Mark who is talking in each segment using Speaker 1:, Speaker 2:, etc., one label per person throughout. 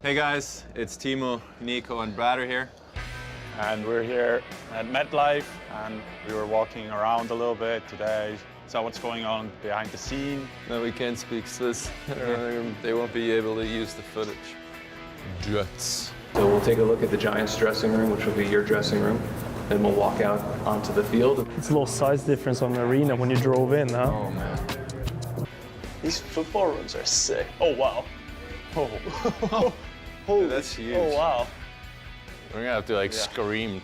Speaker 1: Hey guys, it's Timo, Nico, and Brother here.
Speaker 2: And we're here at MetLife, and we were walking around a little bit today, saw what's going on behind the scene.
Speaker 1: No, we can't speak Swiss. They won't be able to use the footage. Jets.
Speaker 3: So we'll take a look at the Giants dressing room, which will be your dressing room. Then we'll walk out onto the field.
Speaker 4: It's a little size difference on the arena when you drove in, huh?
Speaker 1: Oh man.
Speaker 4: These football rooms are sick. Oh wow. Oh.
Speaker 1: Dude, that's huge.
Speaker 4: Oh wow.
Speaker 1: We're gonna have to scream,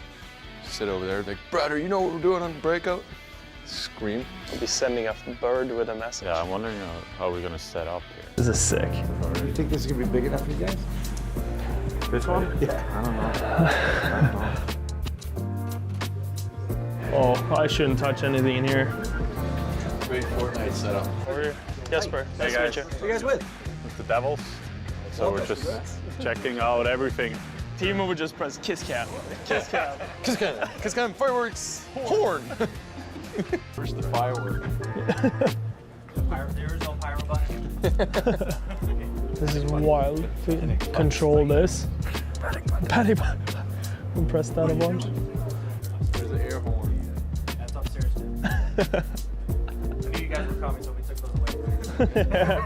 Speaker 1: sit over there, like, Brother, you know what we're doing on breakout? Scream.
Speaker 4: I'll be sending a bird with a message.
Speaker 2: Yeah, I'm wondering how we're gonna set up here.
Speaker 4: This is sick.
Speaker 5: Do you think this is gonna be big enough for you guys?
Speaker 2: This one?
Speaker 5: Yeah.
Speaker 2: I don't know.
Speaker 4: Oh, I shouldn't touch anything in here.
Speaker 1: Great Fortnite setup.
Speaker 4: Over here. Jesper, nice to meet you.
Speaker 5: Who you guys with?
Speaker 2: It's the Devils. So we're just checking out everything.
Speaker 4: Timo would just press kiss cam. Kiss cam.
Speaker 1: Kiss cam, fireworks, horn. Where's the firework?
Speaker 6: There is no pyro button.
Speaker 4: This is wild. Control this. Patty button. And press that a bunch.
Speaker 1: There's an air horn.
Speaker 6: That's upstairs too. I knew you guys were coming, so we took those away.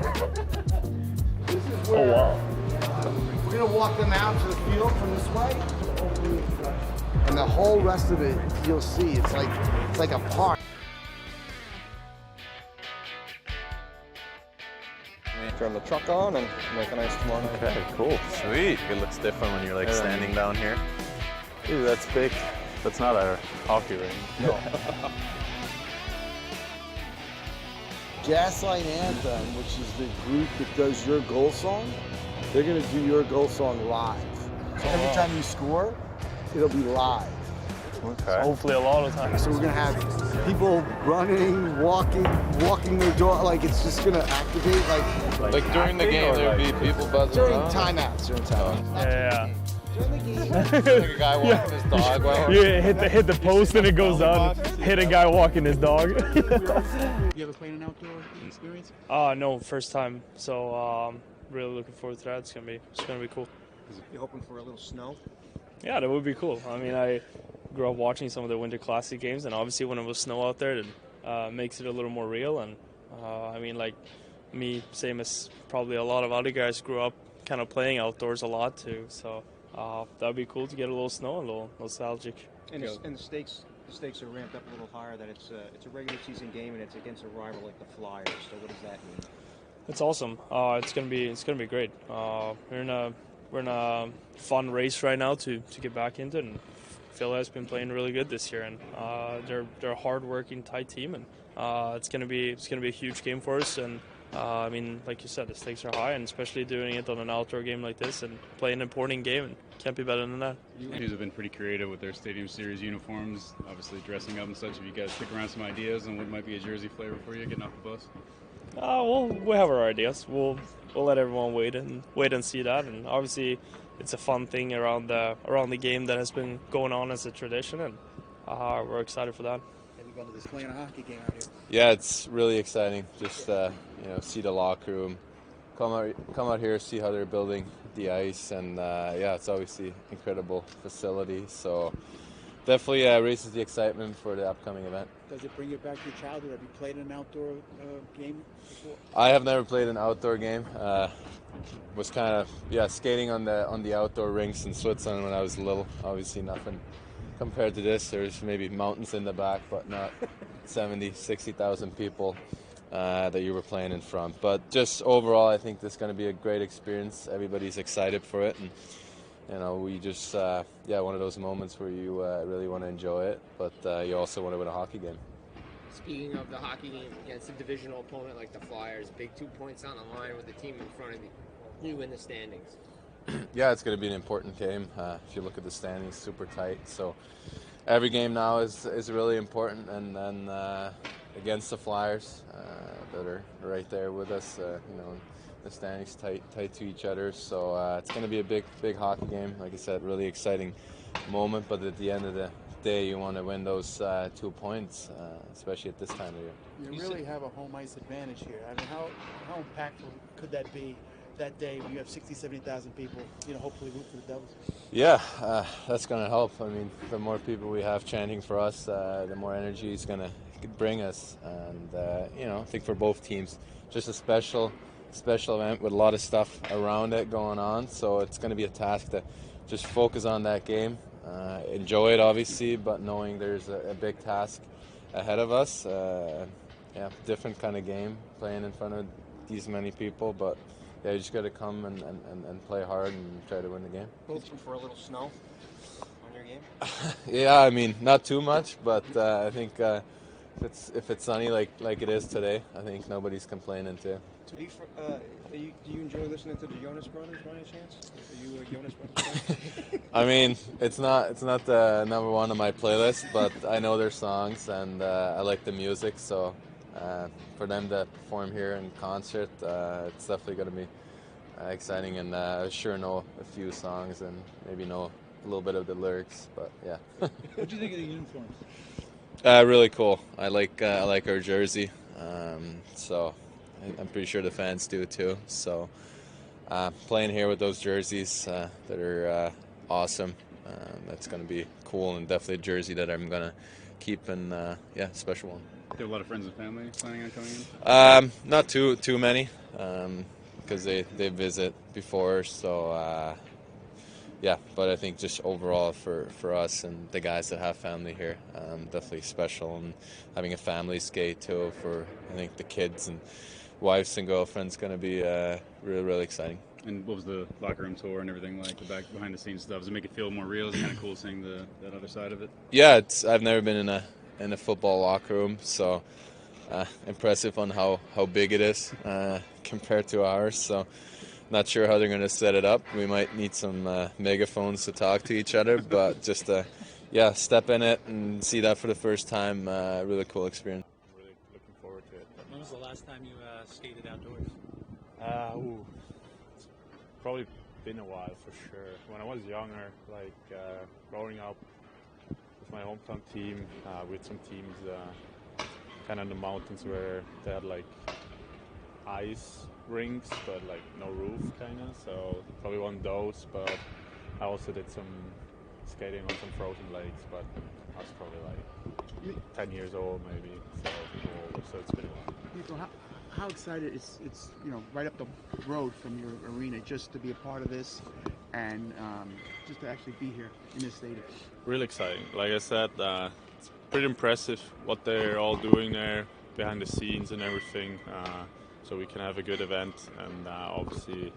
Speaker 4: Oh wow.
Speaker 5: We're gonna walk them out to the field from this way, and the whole rest of it you'll see. It's like a park.
Speaker 7: Turn the truck on and make a nice tomorrow.
Speaker 2: Okay, cool.
Speaker 1: Sweet. It looks different when you're standing down here.
Speaker 2: Ooh, that's big. That's not a hockey ring.
Speaker 5: No. Gaslight Anthem, which is the group that does your goal song, they're gonna do your goal song live. So every time you score, it'll be live.
Speaker 2: Okay.
Speaker 4: Hopefully a lot of times.
Speaker 5: So we're gonna have people running, walking their dog. Like it's just gonna activate.
Speaker 1: Like during the game, there'd be people buzzing
Speaker 5: During
Speaker 1: around.
Speaker 5: timeouts.
Speaker 4: Yeah.
Speaker 1: Like a guy walking his dog.
Speaker 4: You hit the post and it goes down. Hit a guy walking his dog.
Speaker 8: You ever played an outdoor experience?
Speaker 4: No, first time. So really looking forward to that. It's gonna be cool.
Speaker 8: You hoping for a little snow?
Speaker 4: Yeah, that would be cool. I mean, I grew up watching some of the Winter Classic games, and obviously when it was snow out there, it makes it a little more real. And I mean, like me, same as probably a lot of other guys, grew up kind of playing outdoors a lot too. So that'd be cool to get a little snow, and a little nostalgic.
Speaker 8: And the stakes are ramped up a little higher. That it's a regular season game and it's against a rival like the Flyers. So what does that mean?
Speaker 4: It's awesome. It's gonna be great. We're in a fun race right now to get back into it. And Phil has been playing really good this year, and they're a hard-working, tight team, and it's gonna be a huge game for us. And I mean, like you said, the stakes are high, and especially doing it on an outdoor game like this and playing an important game, and can't be better than that.
Speaker 9: Teams have been pretty creative with their Stadium Series uniforms, obviously dressing up and such. Have you guys pick around some ideas on what might be a jersey flavor for you getting off the bus?
Speaker 4: We'll have our ideas. We'll let everyone wait and see that. And obviously, it's a fun thing around the game that has been going on as a tradition, and we're excited for that.
Speaker 8: Have you gone to this playing a hockey game out here?
Speaker 1: Yeah, it's really exciting. Just see the locker room, come out here, see how they're building the ice, and it's obviously incredible facility. So definitely raises the excitement for the upcoming event.
Speaker 8: Does it bring you back to your childhood? Have you played an outdoor game before?
Speaker 1: I have never played an outdoor game. Was kind of skating on the outdoor rinks in Switzerland when I was little. Obviously nothing compared to this. There's maybe mountains in the back, but not 70, 60,000 people that you were playing in front. But just overall, I think this is going to be a great experience. Everybody's excited for it, and we just one of those moments where you really want to enjoy it, but you also want to win a hockey game.
Speaker 10: Speaking of the hockey game against a divisional opponent like the Flyers, big 2 points on the line with the team in front of you in the standings.
Speaker 1: Yeah, it's going to be an important game. If you look at the standings, super tight. So every game now is really important, and then against the Flyers that are right there with us, the standings tight to each other. So it's going to be a big hockey game. Like I said, really exciting moment. But at the end of the day, you want to win those 2 points, especially at this time of year.
Speaker 8: You really have a home ice advantage here. I mean, how impactful could that be
Speaker 6: that day when you have 60, 70,000 people, hopefully root for the Devils?
Speaker 1: Yeah, that's going to help. I mean, the more people we have chanting for us, the more energy it's going to bring us. And, I think for both teams, just a special event with a lot of stuff around it going on. So it's going to be a task to just focus on that game, enjoy it, obviously, but knowing there's a big task ahead of us. Different kind of game, playing in front of these many people, but yeah, you just got to come and play hard and try to win the game.
Speaker 8: Hoping for a little snow on your game?
Speaker 1: Yeah, I mean, not too much, but I think if it's sunny like it is today, I think nobody's complaining too.
Speaker 8: Do you enjoy listening to the Jonas Brothers by any chance? Are you a Jonas Brothers fan?
Speaker 1: I mean, it's not the number one on my playlist, but I know their songs and I like the music, so for them to perform here in concert, it's definitely going to be exciting, and I sure know a few songs and maybe know a little bit of the lyrics, but yeah.
Speaker 6: What do you think of the uniforms?
Speaker 1: Really cool. I like our jersey, so I'm pretty sure the fans do too. So playing here with those jerseys that are awesome, that's going to be cool, and definitely a jersey that I'm going to keep, and special one.
Speaker 9: Do you have a lot of friends and family planning on coming in?
Speaker 1: Not too many, because they visit before, so but I think just overall for us and the guys that have family here, definitely special, and having a family skate too for, I think, the kids and wives and girlfriends going to be really exciting.
Speaker 9: And what was the locker room tour and everything like, the behind the scenes stuff? Does it make it feel more real? Is it kind of cool seeing that other side of it?
Speaker 1: Yeah, I've never been in a football locker room, so impressive on how big it is compared to ours. So not sure how they're going to set it up. We might need some megaphones to talk to each other, but just step in it and see that for the first time. Really cool experience.
Speaker 9: I'm really looking forward to it.
Speaker 6: When was the last time you skated outdoors?
Speaker 2: It's probably been a while for sure. When I was younger, growing up with my hometown team, with some teams kind of in the mountains where they had ice rinks but no roof kind of, so probably one of those. But I also did some skating on some frozen lakes, but I was probably 10 years old maybe, so it's been a while.
Speaker 6: Nico, how excited it's right up the road from your arena, just to be a part of this and just to actually be here in this stadium?
Speaker 2: Really exciting. Like I said, it's pretty impressive what they're all doing there behind the scenes and everything, so we can have a good event. And obviously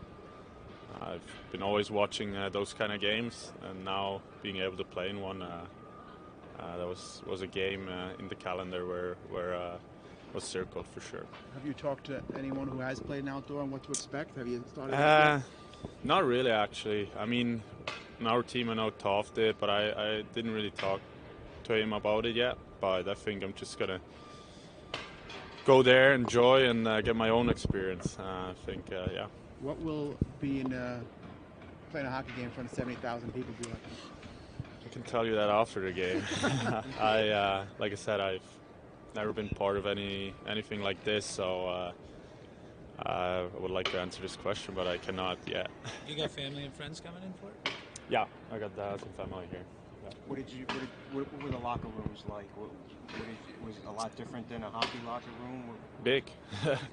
Speaker 2: I've been always watching those kind of games, and now being able to play in one, that was a game in the calendar where was circled for sure.
Speaker 6: Have you talked to anyone who has played an outdoor on what to expect? Have you started?
Speaker 2: Not really, actually. I mean, on our team I know Toff did, but I didn't really talk to him about it yet. But I think I'm just gonna go there, enjoy, and get my own experience. I think, yeah.
Speaker 6: What will being playing a hockey game in front of 70,000 people be like?
Speaker 2: I can tell you that after the game. Like I said, I've never been part of anything like this, so I would like to answer this question, but I cannot yet.
Speaker 6: You got family and friends coming in for it?
Speaker 2: Yeah, I got some family here. Yeah.
Speaker 8: What were the locker rooms like? Was it a lot different than a hockey locker room?
Speaker 2: Big,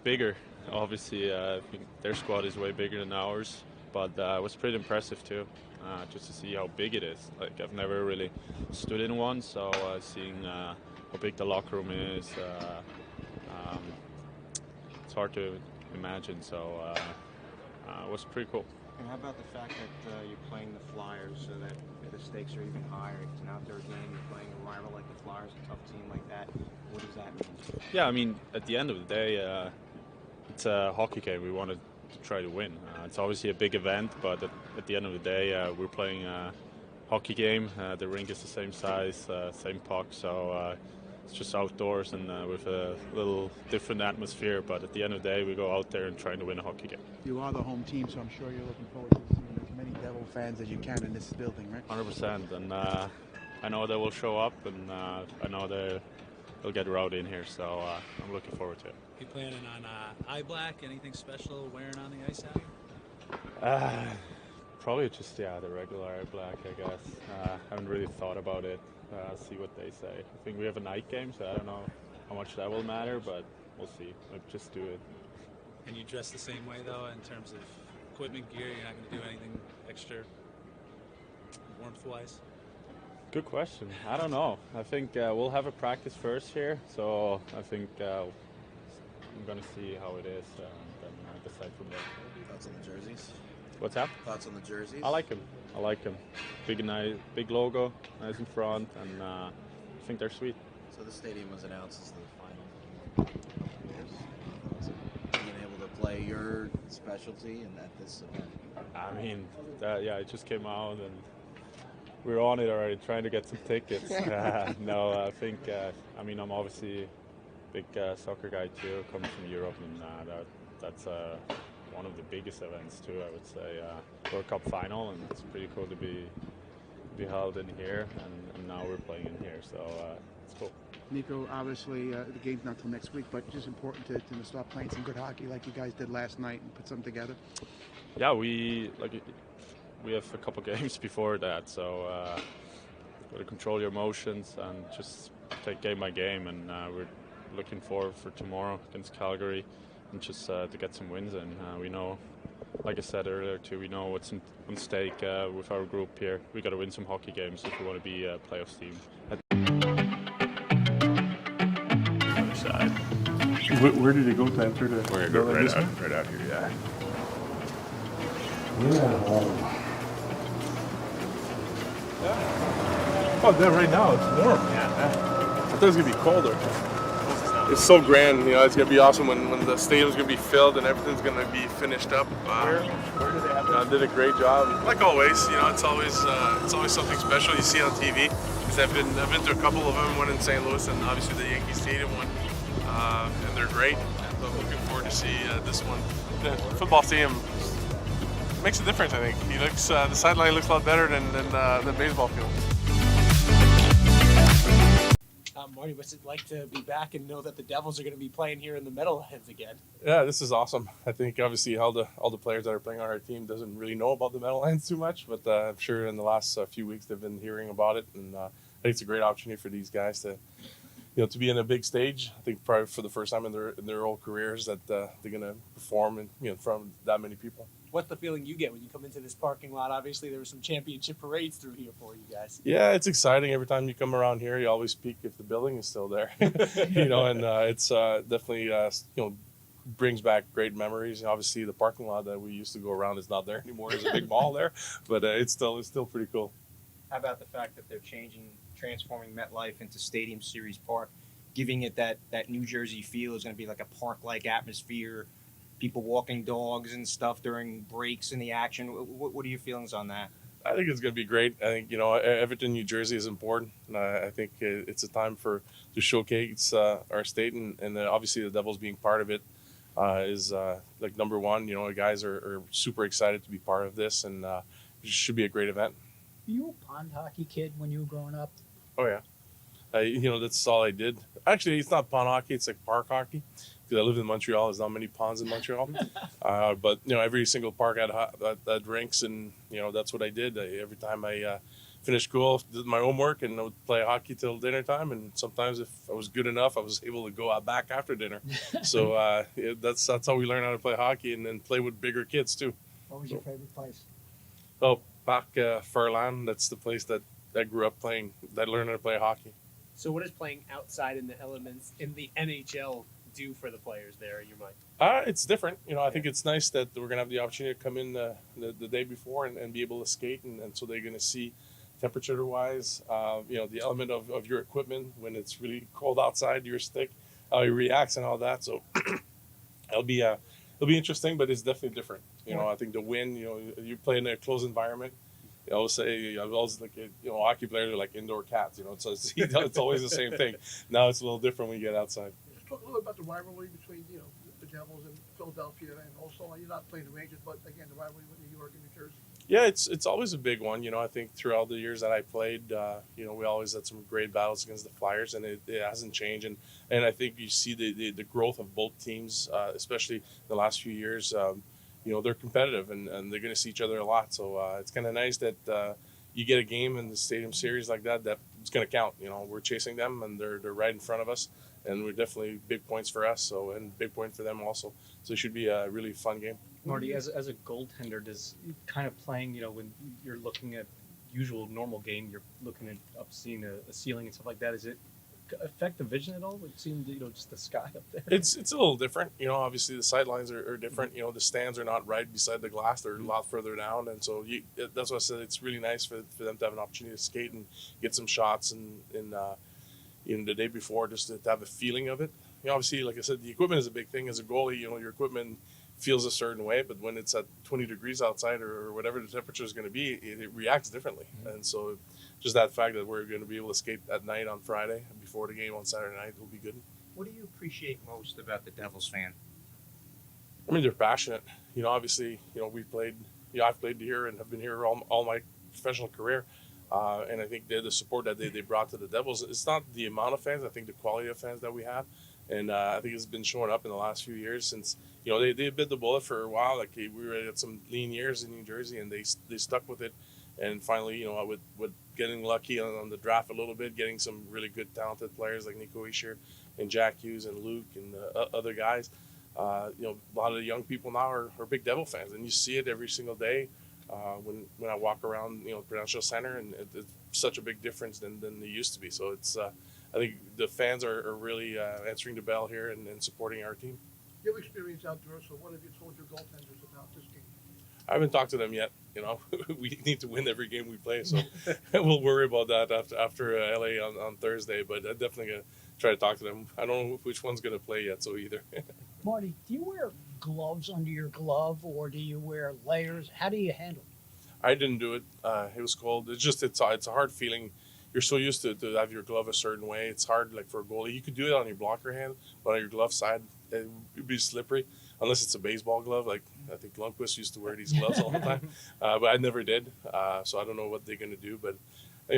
Speaker 2: bigger. Obviously, I think their squad is way bigger than ours, but it was pretty impressive too, just to see how big it is. I've never really stood in one, so seeing how big the locker room is, it's hard to imagine. So it was pretty cool.
Speaker 8: And how about the fact that you're playing the Flyers, so that the stakes are even higher? It's an outdoor game. You're playing a rival like the Flyers, a tough team like that. What does that mean?
Speaker 2: Yeah, I mean, at the end of the day, it's a hockey game. We wanted to try to win. It's obviously a big event, but at the end of the day, we're playing a hockey game. The rink is the same size, same puck, so it's just outdoors and with a little different atmosphere. But at the end of the day, we go out there and try to win a hockey game.
Speaker 6: You are the home team, so I'm sure you're looking forward to seeing as many Devil fans as you can in this building, right?
Speaker 2: 100%, and I know they will show up, and I know they'll get rowdy in here, so I'm looking forward to it.
Speaker 6: You planning on eye black? Anything special wearing on the ice out here?
Speaker 2: Probably just the regular black, I guess. Haven't really thought about it. See what they say. I think we have a night game, so I don't know how much that will matter, but we'll see. I'll just do it.
Speaker 11: And you dress the same way though in terms of equipment, gear? You're not going to do anything extra warmth-wise?
Speaker 2: Good question. I don't know. I think we'll have a practice first here, so I think I'm going to see how it is and then decide from there.
Speaker 12: Thoughts on the jerseys?
Speaker 2: What's that?
Speaker 12: Thoughts on the jerseys?
Speaker 2: I like them. Big logo, nice in front, and I think they're sweet.
Speaker 12: So the stadium was announced as the final years. Being able to play your specialty and at this event.
Speaker 2: I mean, it just came out and we're on it already, trying to get some tickets. No, I think, I'm obviously a big soccer guy too, coming from Europe, and that's one of the biggest events too, I would say. World Cup final, and it's pretty cool to be held in here, and now we're playing in here, so it's cool.
Speaker 6: Nico, obviously the game's not till next week, but just important to start playing some good hockey like you guys did last night and put something together.
Speaker 2: Yeah, we have a couple games before that, so got to control your emotions and just take game by game, and we're looking forward for tomorrow against Calgary, and just to get some wins in. We know, like I said earlier too, we know what's on stake with our group here. We got to win some hockey games if we want to be a playoffs team.
Speaker 13: Where did it go to enter the?
Speaker 14: We're gonna go right out here, yeah.
Speaker 13: Oh, yeah, right now it's warm. Yeah. I thought it was gonna be colder. It's so grand, it's gonna be awesome when the stadium's gonna be filled and everything's gonna be finished up.
Speaker 14: Where do they have
Speaker 13: Did a great job. Like always, it's always something special you see on TV. Because I've been to a couple of them, one in St. Louis and obviously the Yankee Stadium one, and they're great. And I'm looking forward to see this one. The football stadium makes a difference, I think. The sideline looks a lot better than the baseball field.
Speaker 15: Marty, what's it like to be back and know that the Devils are going to be playing here in the Meadowlands again?
Speaker 13: Yeah, this is awesome. I think obviously all the players that are playing on our team doesn't really know about the Meadowlands too much, but I'm sure in the last few weeks they've been hearing about it, and I think it's a great opportunity for these guys to be in a big stage. I think probably for the first time in their whole careers that they're going to perform in front of that many people.
Speaker 15: What's the feeling you get when you come into this parking lot? Obviously, there were some championship parades through here for you guys.
Speaker 13: Yeah, it's exciting. Every time you come around here, you always peek if the building is still there. And it's definitely brings back great memories. Obviously, the parking lot that we used to go around is not there anymore. There's a big mall there, but it's still pretty cool.
Speaker 8: How about the fact that they're transforming MetLife into Stadium Series Park, giving it that New Jersey feel? Is going to be like a park-like atmosphere, people walking dogs and stuff during breaks in the action. What are your feelings on that?
Speaker 13: I think it's going to be great. I think, Everton, New Jersey is important. I think it's a time to showcase our state, and obviously the Devils being part of it is number one. Guys are super excited to be part of this, and it should be a great event.
Speaker 16: Were you a pond hockey kid when you were growing up?
Speaker 13: Oh, yeah. That's all I did. Actually, it's not pond hockey. It's like park hockey. Because I lived in Montreal. There's not many ponds in Montreal. But, every single park had rinks, and, that's what I did. Every time I finished school, did my homework, and I would play hockey till dinner time. And sometimes if I was good enough, I was able to go out back after dinner. So that's how we learned how to play hockey, and then play with bigger kids, too.
Speaker 16: What was your favorite place?
Speaker 13: Oh, Parc Ferland. That's the place that I grew up playing. I learned how to play hockey.
Speaker 15: So what does playing outside in the elements in the NHL do for the players there in your mind?
Speaker 13: It's different. I think it's nice that we're going to have the opportunity to come in the day before and be able to skate. And so they're going to see temperature-wise, the element of your equipment when it's really cold outside, your stick, how it reacts and all that. So it'll be interesting, but it's definitely different. I think the wind, you play in a closed environment. I always say, hockey players are like indoor cats, so it's always the same thing. Now it's a little different when you get outside.
Speaker 17: Talk a little about the rivalry between, the Devils and Philadelphia, and also you're not playing the Rangers, but again, the rivalry with New York and New Jersey.
Speaker 13: Yeah, it's always a big one. I think throughout the years that I played, we always had some great battles against the Flyers, and it hasn't changed. And I think you see the growth of both teams, especially the last few years. they're competitive and they're going to see each other a lot. So it's kind of nice that you get a game in the Stadium Series like that it's going to count. We're chasing them and they're right in front of us, and we're definitely big points for us. So and big point for them also. So it should be a really fun game.
Speaker 3: Marty, as a goaltender, does kind of playing, when you're looking at usual normal game, you're looking at seeing a ceiling and stuff like that. Does it affect the vision at all? It seemed, just the sky up there.
Speaker 13: It's a little different. Obviously the sidelines are different. The stands are not right beside the glass; they're a lot further down, and so that's why I said it's really nice for them to have an opportunity to skate and get some shots and the day before, just to have a feeling of it. Obviously, like I said, the equipment is a big thing. As a goalie, your equipment feels a certain way, but when it's at 20 degrees outside or whatever the temperature is going to be, it reacts differently. And so just that fact that we're going to be able to skate at night on Friday before the game on Saturday night will be good.
Speaker 8: What do you appreciate most about the Devils fan?
Speaker 13: I mean, they're passionate. Obviously, we played, I've played here and have been here all my professional career. And I think the support that they brought to the Devils, it's not the amount of fans, I think the quality of fans that we have. And I think it's been showing up in the last few years since, they bit the bullet for a while. Like we were at some lean years in New Jersey, and they stuck with it. And finally, with getting lucky on the draft a little bit, getting some really good talented players like nicohischier and Jackhughes and Luke and other guys, a lot of the young people now are big Devil fans, and you see it every single day when I walk around, Prudential Center, and it's such a big difference than they used to be. So it's I think the fans are really answering the bell here and supporting our team.
Speaker 17: You have experience outdoors, so what have you told your goaltenders about this game?
Speaker 13: I haven't talked to them yet. We need to win every game we play, so we'll worry about that after LA on Thursday. But I'm definitely gonna try to talk to them. I don't know which one's gonna play yet, so either.
Speaker 16: Marty, do you wear gloves under your glove, or do you wear layers? How do you handle it?
Speaker 13: I didn't do it. It was cold. It's a hard feeling. You're so used to have your glove a certain way. It's hard, like for a goalie. You could do it on your blocker hand, but on your glove side, it would be slippery. Unless it's a baseball glove, like I think Lundqvist used to wear these gloves all the time, but I never did. So I don't know what they're going to do. But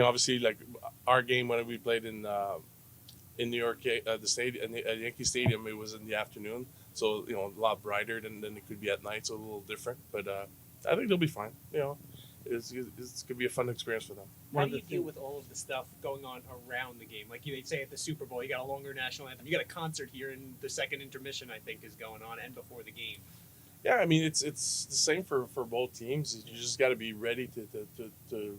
Speaker 13: obviously, like our game when we played in New York, the stadium, at Yankee Stadium, it was in the afternoon, so a lot brighter than it could be at night, so a little different. But I think they'll be fine. It's going to be a fun experience for them.
Speaker 15: How do you deal with all of the stuff going on around the game? Like they say at the Super Bowl, you got a longer national anthem. You got a concert here, and the second intermission, I think, is going on, and before the game.
Speaker 13: Yeah, I mean, it's the same for both teams. You just got to be ready to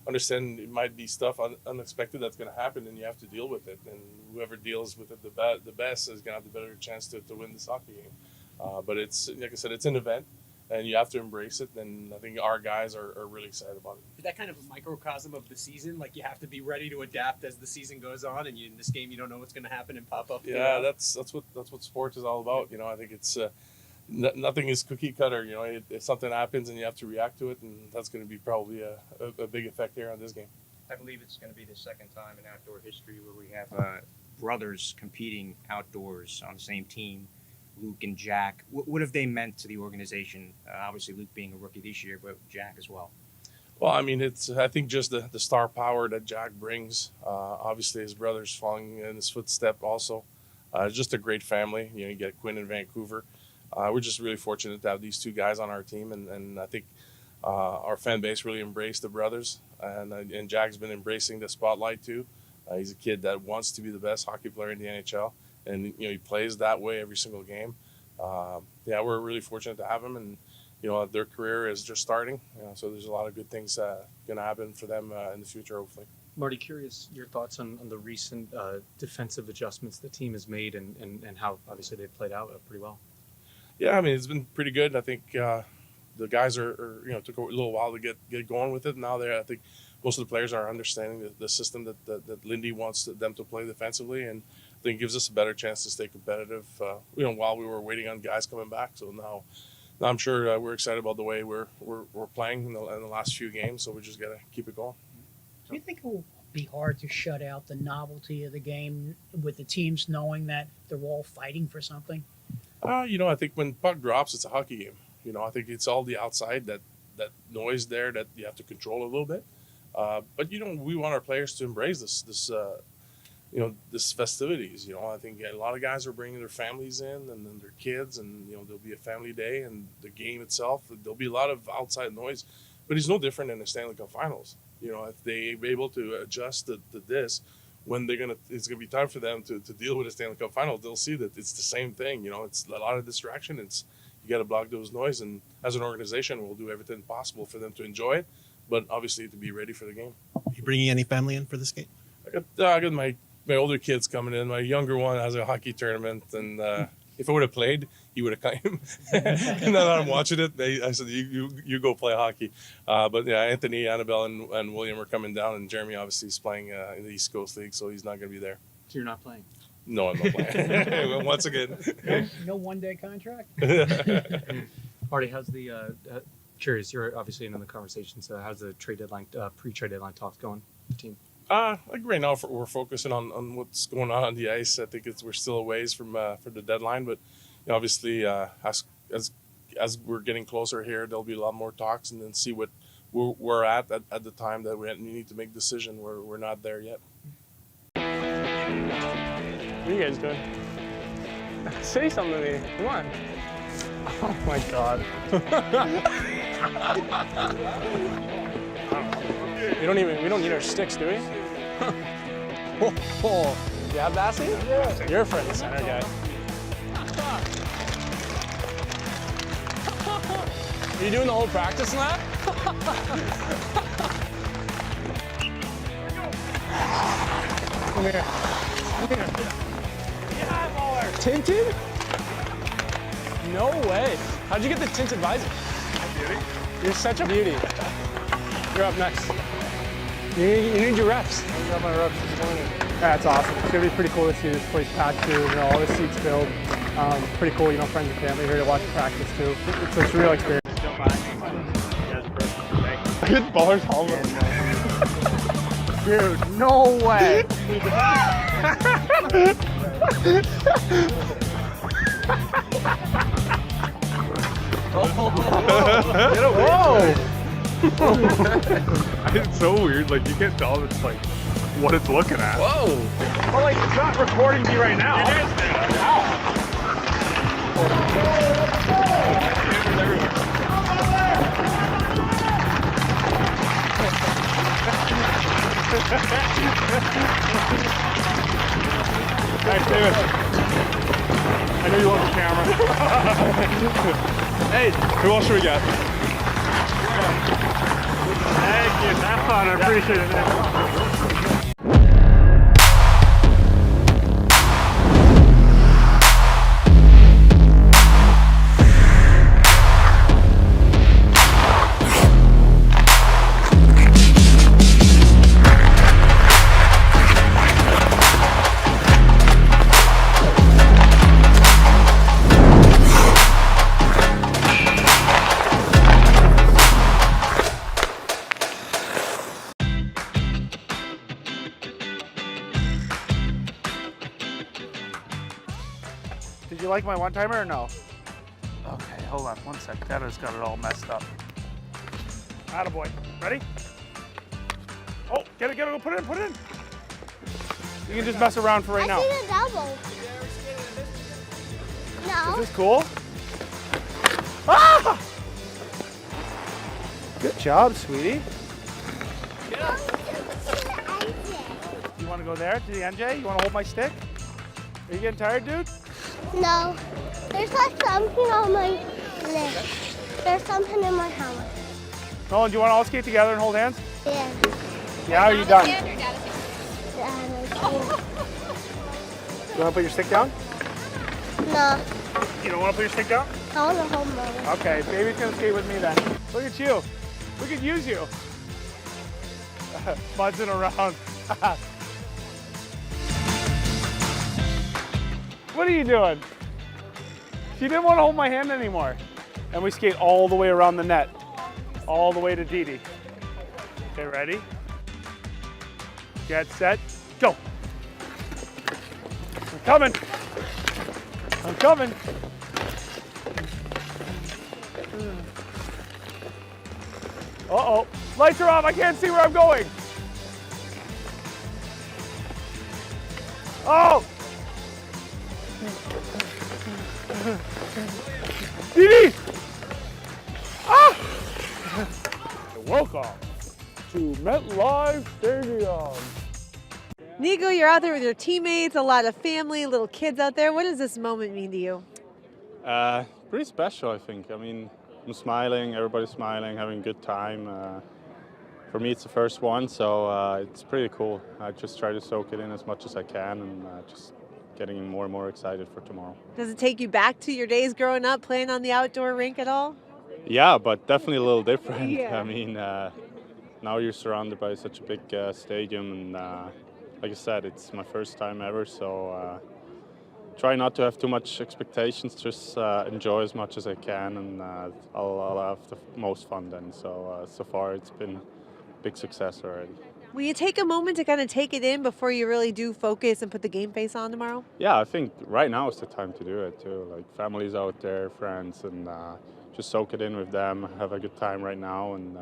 Speaker 13: understand it might be stuff unexpected that's going to happen, and you have to deal with it. And whoever deals with it the best is going to have the better chance to win this hockey game. But it's, like I said, it's an event, and you have to embrace it, and I think our guys are really excited about it.
Speaker 15: Is that kind of a microcosm of the season? Like you have to be ready to adapt as the season goes on, and in this game you don't know what's going to happen and pop up.
Speaker 13: Yeah, that's what sports is all about. I think it's nothing is cookie cutter. If something happens and you have to react to it, and that's going to be probably a big effect here on this game.
Speaker 8: I believe it's going to be the second time in outdoor history where we have brothers competing outdoors on the same team. Luke and Jack, what have they meant to the organization? Obviously, Luke being a rookie this year, but Jack as well.
Speaker 13: Well, I mean, I think just the star power that Jack brings. Obviously, his brother's following in his footstep also. Just a great family. You get Quinn in Vancouver. We're just really fortunate to have these two guys on our team, and I think our fan base really embraced the brothers, and Jack's been embracing the spotlight too. He's a kid that wants to be the best hockey player in the NHL. And he plays that way every single game. We're really fortunate to have him, and their career is just starting. So there's a lot of good things going to happen for them in the future, hopefully.
Speaker 3: Marty, curious your thoughts on the recent defensive adjustments the team has made, and how obviously they've played out pretty well.
Speaker 13: Yeah, I mean, it's been pretty good. I think the guys are took a little while to get going with it. Now I think most of the players are understanding the system that Lindy wants them to play defensively, and I think it gives us a better chance to stay competitive, while we were waiting on guys coming back. So now I'm sure we're excited about the way we're playing in the last few games. So we just got to keep it going.
Speaker 16: Do you think it will be hard to shut out the novelty of the game with the teams knowing that they're all fighting for something?
Speaker 13: I think when puck drops, it's a hockey game. I think it's all the outside, that noise there that you have to control a little bit. But we want our players to embrace this this festivities. I think a lot of guys are bringing their families in and then their kids, and there'll be a family day, and the game itself, there'll be a lot of outside noise, but it's no different than the Stanley Cup Finals. If they're able to adjust to this, when it's gonna be time for them to deal with the Stanley Cup Finals, they'll see that it's the same thing. It's a lot of distraction. You got to block those noise, and as an organization, we'll do everything possible for them to enjoy it, but obviously to be ready for the game.
Speaker 18: Are you bringing any family in for this game?
Speaker 13: I got my older kids coming in. My younger one has a hockey tournament, and if I would have played, he would have come. And now that I'm watching it, I said, you go play hockey. But yeah, Anthony, Annabelle, and William are coming down, and Jeremy obviously is playing in the East Coast League, so he's not going to be there.
Speaker 3: So you're not playing?
Speaker 13: No, I'm not playing. Once again.
Speaker 16: No one-day contract?
Speaker 3: Marty, how's the curious, you're obviously in on the conversation, so how's the trade deadline, pre-trade deadline talks going with the team?
Speaker 13: Like right now, we're focusing on what's going on the ice. I think we're still a ways from for the deadline, but obviously, as we're getting closer here, there'll be a lot more talks, and then see what we're at the time that we need to make a decision. We're not there yet.
Speaker 4: What are you guys doing? Say something to me. Come on. Oh my God. We don't need our sticks, do we? Yeah, Bassie? Yeah. You're a friend center guy. Are you doing the whole practice in that? Come here. Tinted? No way. How'd you get the tinted visor? Beauty. You're such a beauty. You're up next. You need your reps. I got my reps this morning.
Speaker 19: Yeah, it's awesome. It's going to be pretty cool to see this place packed too. All the seats filled. Pretty cool, friends and family here to watch practice too. It's a real experience.
Speaker 4: Good ballers home.
Speaker 19: Dude, no way.
Speaker 4: Get away. Whoa.
Speaker 14: It's so weird, you can't tell it's what it's looking at.
Speaker 4: Whoa!
Speaker 14: Well, it's not recording me right now. It is, man.
Speaker 19: Thanks, David. I knew you wanted the camera.
Speaker 14: Hey, who else should we get?
Speaker 19: Thank you. Have fun. I appreciate it, man. Did you like my one-timer or no? Okay, hold on 1 sec. Dada's got it all messed up. Attaboy. Ready? Oh, get it, go put it in. You can just mess around for right now.
Speaker 20: I see the double. No.
Speaker 19: Is this cool? Ah! Good job, sweetie. You want to go there to the NJ? You want to hold my stick? Are you getting tired, dude?
Speaker 20: No. There's something on my neck. There's something in my helmet.
Speaker 19: Nolan, do you want to all skate together and hold hands?
Speaker 20: Yeah.
Speaker 19: Yeah, are you done?
Speaker 20: Yeah,
Speaker 19: You want to put your stick down?
Speaker 20: no.
Speaker 19: You don't want to put your stick down?
Speaker 20: I want to hold mine.
Speaker 19: Okay, baby's going to skate with me then. Look at you. We could use you. Buzzing around. What are you doing? She didn't want to hold my hand anymore. And we skate all the way around the net. All the way to Didi. Okay, ready? Get set, go. I'm coming. I'm coming. Uh-oh, lights are off, I can't see where I'm going. Oh! Didi! Ah! Welcome to MetLife Stadium.
Speaker 21: Nico, you're out there with your teammates, a lot of family, little kids out there. What does this moment mean to you?
Speaker 2: Pretty special, I think. I mean, I'm smiling, everybody's smiling, having a good time. For me, it's the first one, so it's pretty cool. I just try to soak it in as much as I can and just getting more and more excited for tomorrow.
Speaker 21: Does it take you back to your days growing up playing on the outdoor rink at all?
Speaker 2: Yeah, but definitely a little different.
Speaker 21: Yeah.
Speaker 2: I mean, now you're surrounded by such a big stadium, and like I said, it's my first time ever, so try not to have too much expectations, just enjoy as much as I can, and I'll have the most fun then. So far it's been a big success already.
Speaker 21: Will you take a moment to kind of take it in before you really do focus and put the game face on tomorrow?
Speaker 2: Yeah, I think right now is the time to do it too. Like, family's out there, friends, and just soak it in with them, have a good time right now, and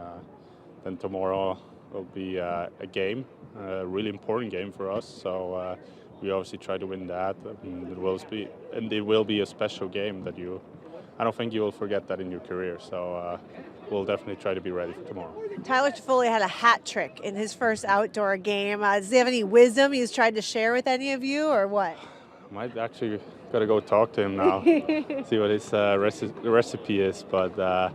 Speaker 2: then tomorrow will be a game, a really important game for us. So we obviously try to win that, and it will be a special game that I don't think you will forget that in your career. So we'll definitely try to be ready for tomorrow.
Speaker 21: Tyler Toffoli had a hat trick in his first outdoor game. Does he have any wisdom he's tried to share with any of you, or what?
Speaker 2: I might actually got to go talk to him now, see what his recipe is, but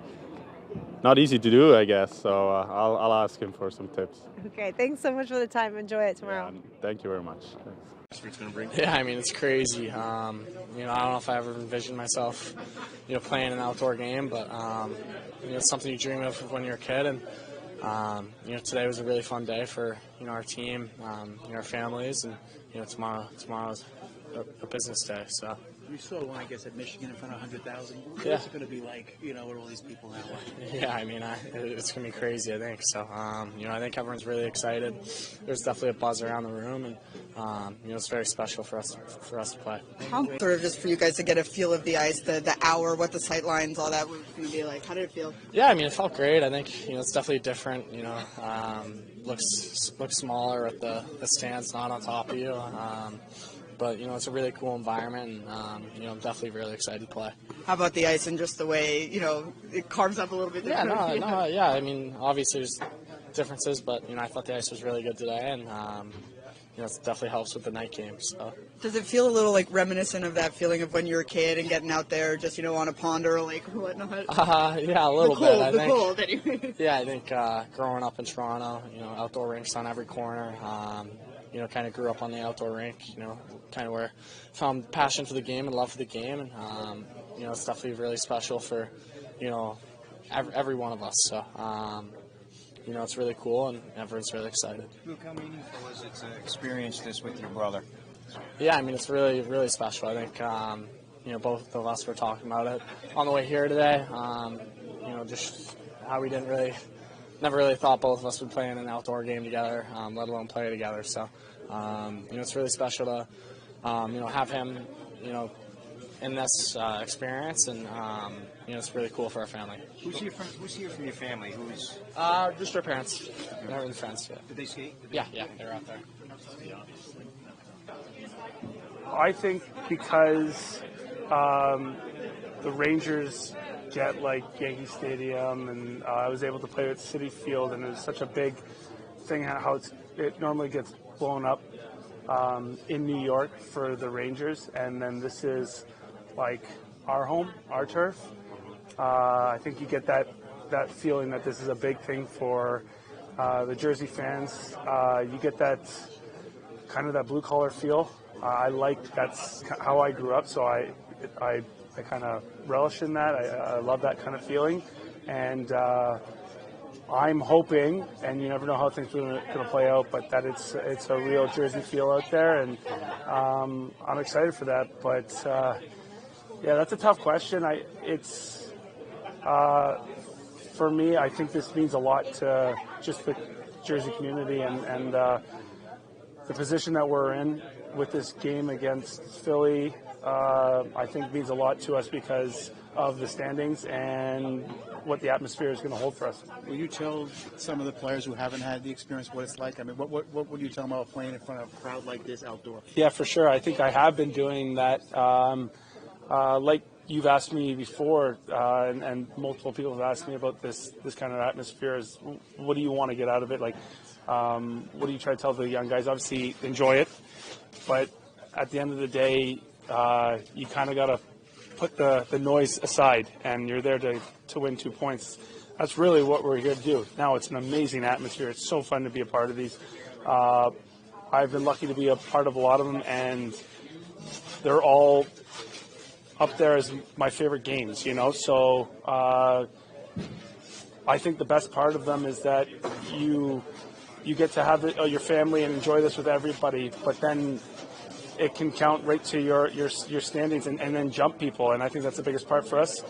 Speaker 2: not easy to do, I guess. So I'll ask him for some tips.
Speaker 21: Okay, thanks so much for the time. Enjoy it tomorrow.
Speaker 2: Yeah, thank you very much. Thanks.
Speaker 4: Yeah, I mean, it's crazy. You know, I don't know if I ever envisioned myself, playing an outdoor game, but, it's something you dream of when you're a kid. And, today was a really fun day for, our team, our families, and, tomorrow's a business day, so.
Speaker 6: You saw one, I guess, at Michigan in front of 100,000.
Speaker 4: Yeah.
Speaker 6: What's it going to be like, with all these people now?
Speaker 4: Yeah, I mean, it's going to be crazy, I think. So, I think everyone's really excited. There's definitely a buzz around the room, and, it's very special for us to play.
Speaker 22: How sort of just for you guys to get a feel of the ice, the hour, what the sight lines, all that was going to be like? How did it feel?
Speaker 4: Yeah, I mean, it felt great. I think, it's definitely different, looks smaller with the stands not on top of you. But, it's a really cool environment, and, I'm definitely really excited to play.
Speaker 22: How about the ice and just the way, it carves up a little bit
Speaker 4: Yeah,
Speaker 22: different?
Speaker 4: yeah. I mean, obviously there's differences, but, I thought the ice was really good today, and, it definitely helps with the night games. So.
Speaker 22: Does it feel a little, reminiscent of that feeling of when you were a kid and getting out there just, on a pond or a lake or whatnot?
Speaker 4: Yeah, a little bit, I think.
Speaker 22: The cold, anyway.
Speaker 4: Yeah, I think growing up in Toronto, outdoor rinks on every corner, kind of grew up on the outdoor rink, kind of where found passion for the game and love for the game, and, it's definitely really special for, every one of us. So, it's really cool, and everyone's really excited.
Speaker 8: Luke, how meaningful is it to experience this with your brother?
Speaker 4: Yeah, I mean, it's really, really special. I think, both of us were talking about it on the way here today, just how we never really thought both of us would play in an outdoor game together, let alone play together. So, it's really special to, have him, in this experience, and it's really cool for our family.
Speaker 8: Who's here from your family? Who's?
Speaker 4: Just our parents. They're in friends. Yeah.
Speaker 8: Did they skate?
Speaker 4: Yeah, they're out there.
Speaker 19: I think because the Rangers get Yankee Stadium, and I was able to play at Citi Field, and it was such a big thing how it normally gets blown up in New York for the Rangers, and then this is our home, our turf. I think you get that feeling that this is a big thing for the Jersey fans. You get that kind of that blue collar feel. That's how I grew up, so I kind of relish in that. I love that kind of feeling, and I'm hoping, and you never know how things are going to play out, but that it's a real Jersey feel out there, and I'm excited for that. But yeah, that's a tough question. For me, I think this means a lot to just the Jersey community, and the position that we're in with this game against Philly, I think means a lot to us because of the standings and what the atmosphere is going to hold for us.
Speaker 6: Will you tell some of the players who haven't had the experience what it's like? I mean, what would you tell them about playing in front of a crowd like this outdoor?
Speaker 19: Yeah, for sure. I think I have been doing that. Like you've asked me before, and multiple people have asked me about this kind of atmosphere. Is what do you want to get out of it? Like, what do you try to tell the young guys? Obviously, enjoy it, but at the end of the day, you kind of got to put the noise aside, and you're there to win 2 points. That's really what we're here to do. Now, it's an amazing atmosphere. It's so fun to be a part of these. I've been lucky to be a part of a lot of them, and they're all up there as my favorite games, you know. So I think the best part of them is that you get to have your family and enjoy this with everybody, but then it can count right to your standings and then jump people, and I think that's the biggest part for us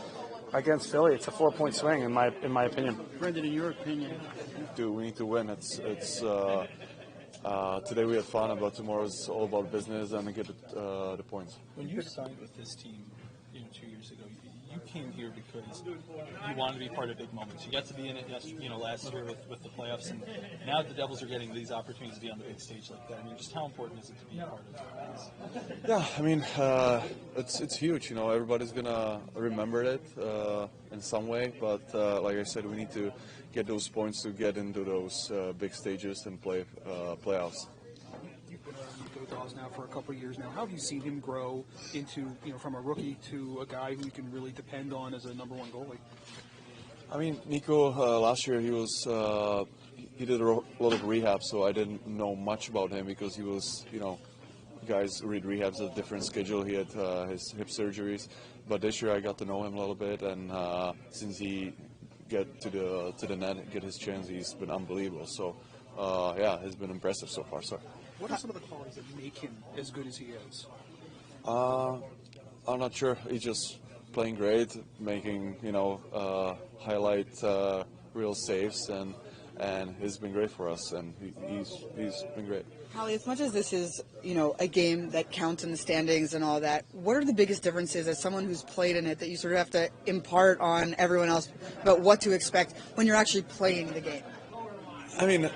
Speaker 19: against Philly. It's a 4-point swing in my opinion.
Speaker 6: Brendan, in your opinion,
Speaker 1: we need to win. It's today we had fun, but tomorrow's all about business and get the points.
Speaker 5: When you signed with this team, 2 years ago, you came here because you wanted to be part of big moments. You got to be in it, last year with the playoffs, and now the Devils are getting these opportunities to be on the big stage like that. I mean, just how important is it to be a part of this?
Speaker 1: Yeah, I mean, it's huge. Everybody's gonna remember it in some way. But like I said, we need to get those points to get into those big stages and play playoffs.
Speaker 7: You've been around nicodaws now for a couple of years now. How have you seen him grow into, from a rookie to a guy who you can really depend on as a number one goalie?
Speaker 1: I mean, Nico, last year he did a lot of rehab, so I didn't know much about him because he was, guys read rehabs at a different schedule. He had his hip surgeries, but this year I got to know him a little bit, and since he get to the net, get his chance, he's been unbelievable. So, yeah, it's been impressive so far. So.
Speaker 7: What are some of the qualities that make him as good as he is?
Speaker 1: I'm not sure. He's just playing great, making highlight real saves, and he's been great for us, and he's been great.
Speaker 22: Holly, as much as this is a game that counts in the standings and all that, what are the biggest differences as someone who's played in it that you sort of have to impart on everyone else about what to expect when you're actually playing the game?
Speaker 1: I mean,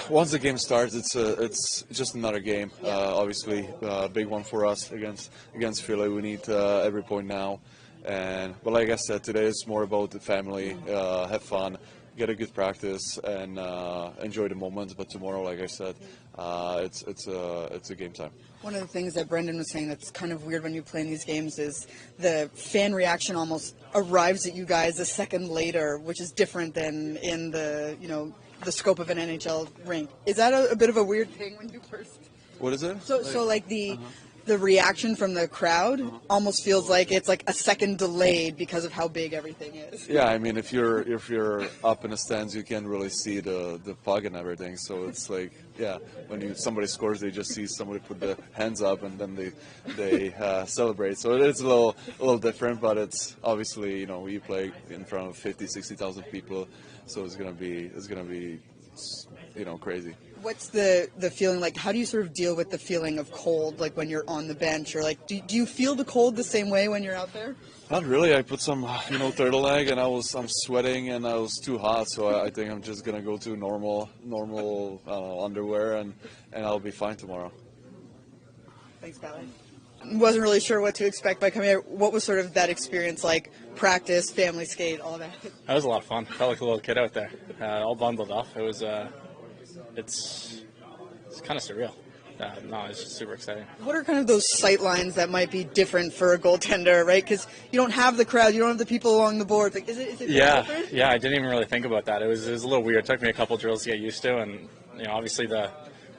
Speaker 1: once the game starts, it's just another game. Obviously, a big one for us against Philly. We need every point now, but like I said, today it's more about the family. Have fun, get a good practice, and enjoy the moments. But tomorrow, like I said, it's a game time.
Speaker 22: One of the things that Brendan was saying that's kind of weird when you play in these games is the fan reaction almost arrives at you guys a second later, which is different than in the the scope of an NHL rink. Is that a bit of a weird thing when you first?
Speaker 1: What is it?
Speaker 22: So like the reaction from the crowd almost feels like it's like a second delayed because of how big everything is.
Speaker 1: Yeah, I mean, if you're up in the stands, you can't really see the puck and everything. So it's like, yeah, when somebody scores, they just see somebody put the hands up and then they celebrate. So it's a little different, but it's obviously we play in front of 50,000-60,000 people, so it's gonna be crazy.
Speaker 22: What's the feeling like? How do you sort of deal with the feeling of cold, like when you're on the bench, or like do you feel the cold the same way when you're out there?
Speaker 1: Not really. I put some turtleneck, and I'm sweating, and I was too hot, so I think I'm just gonna go to normal underwear, and I'll be fine tomorrow.
Speaker 22: Thanks, Pally. Wasn't really sure what to expect by coming here. What was sort of that experience like? Practice, family skate, all that.
Speaker 5: That was a lot of fun. Felt like a little kid out there, all bundled up. It was it's kind of surreal. No, it's just super exciting.
Speaker 22: What are kind of those sight lines that might be different for a goaltender, right? Because you don't have the crowd, you don't have the people along the board. Like, is it different?
Speaker 5: Yeah, I didn't even really think about that. It was a little weird. It took me a couple drills to get used to, and obviously the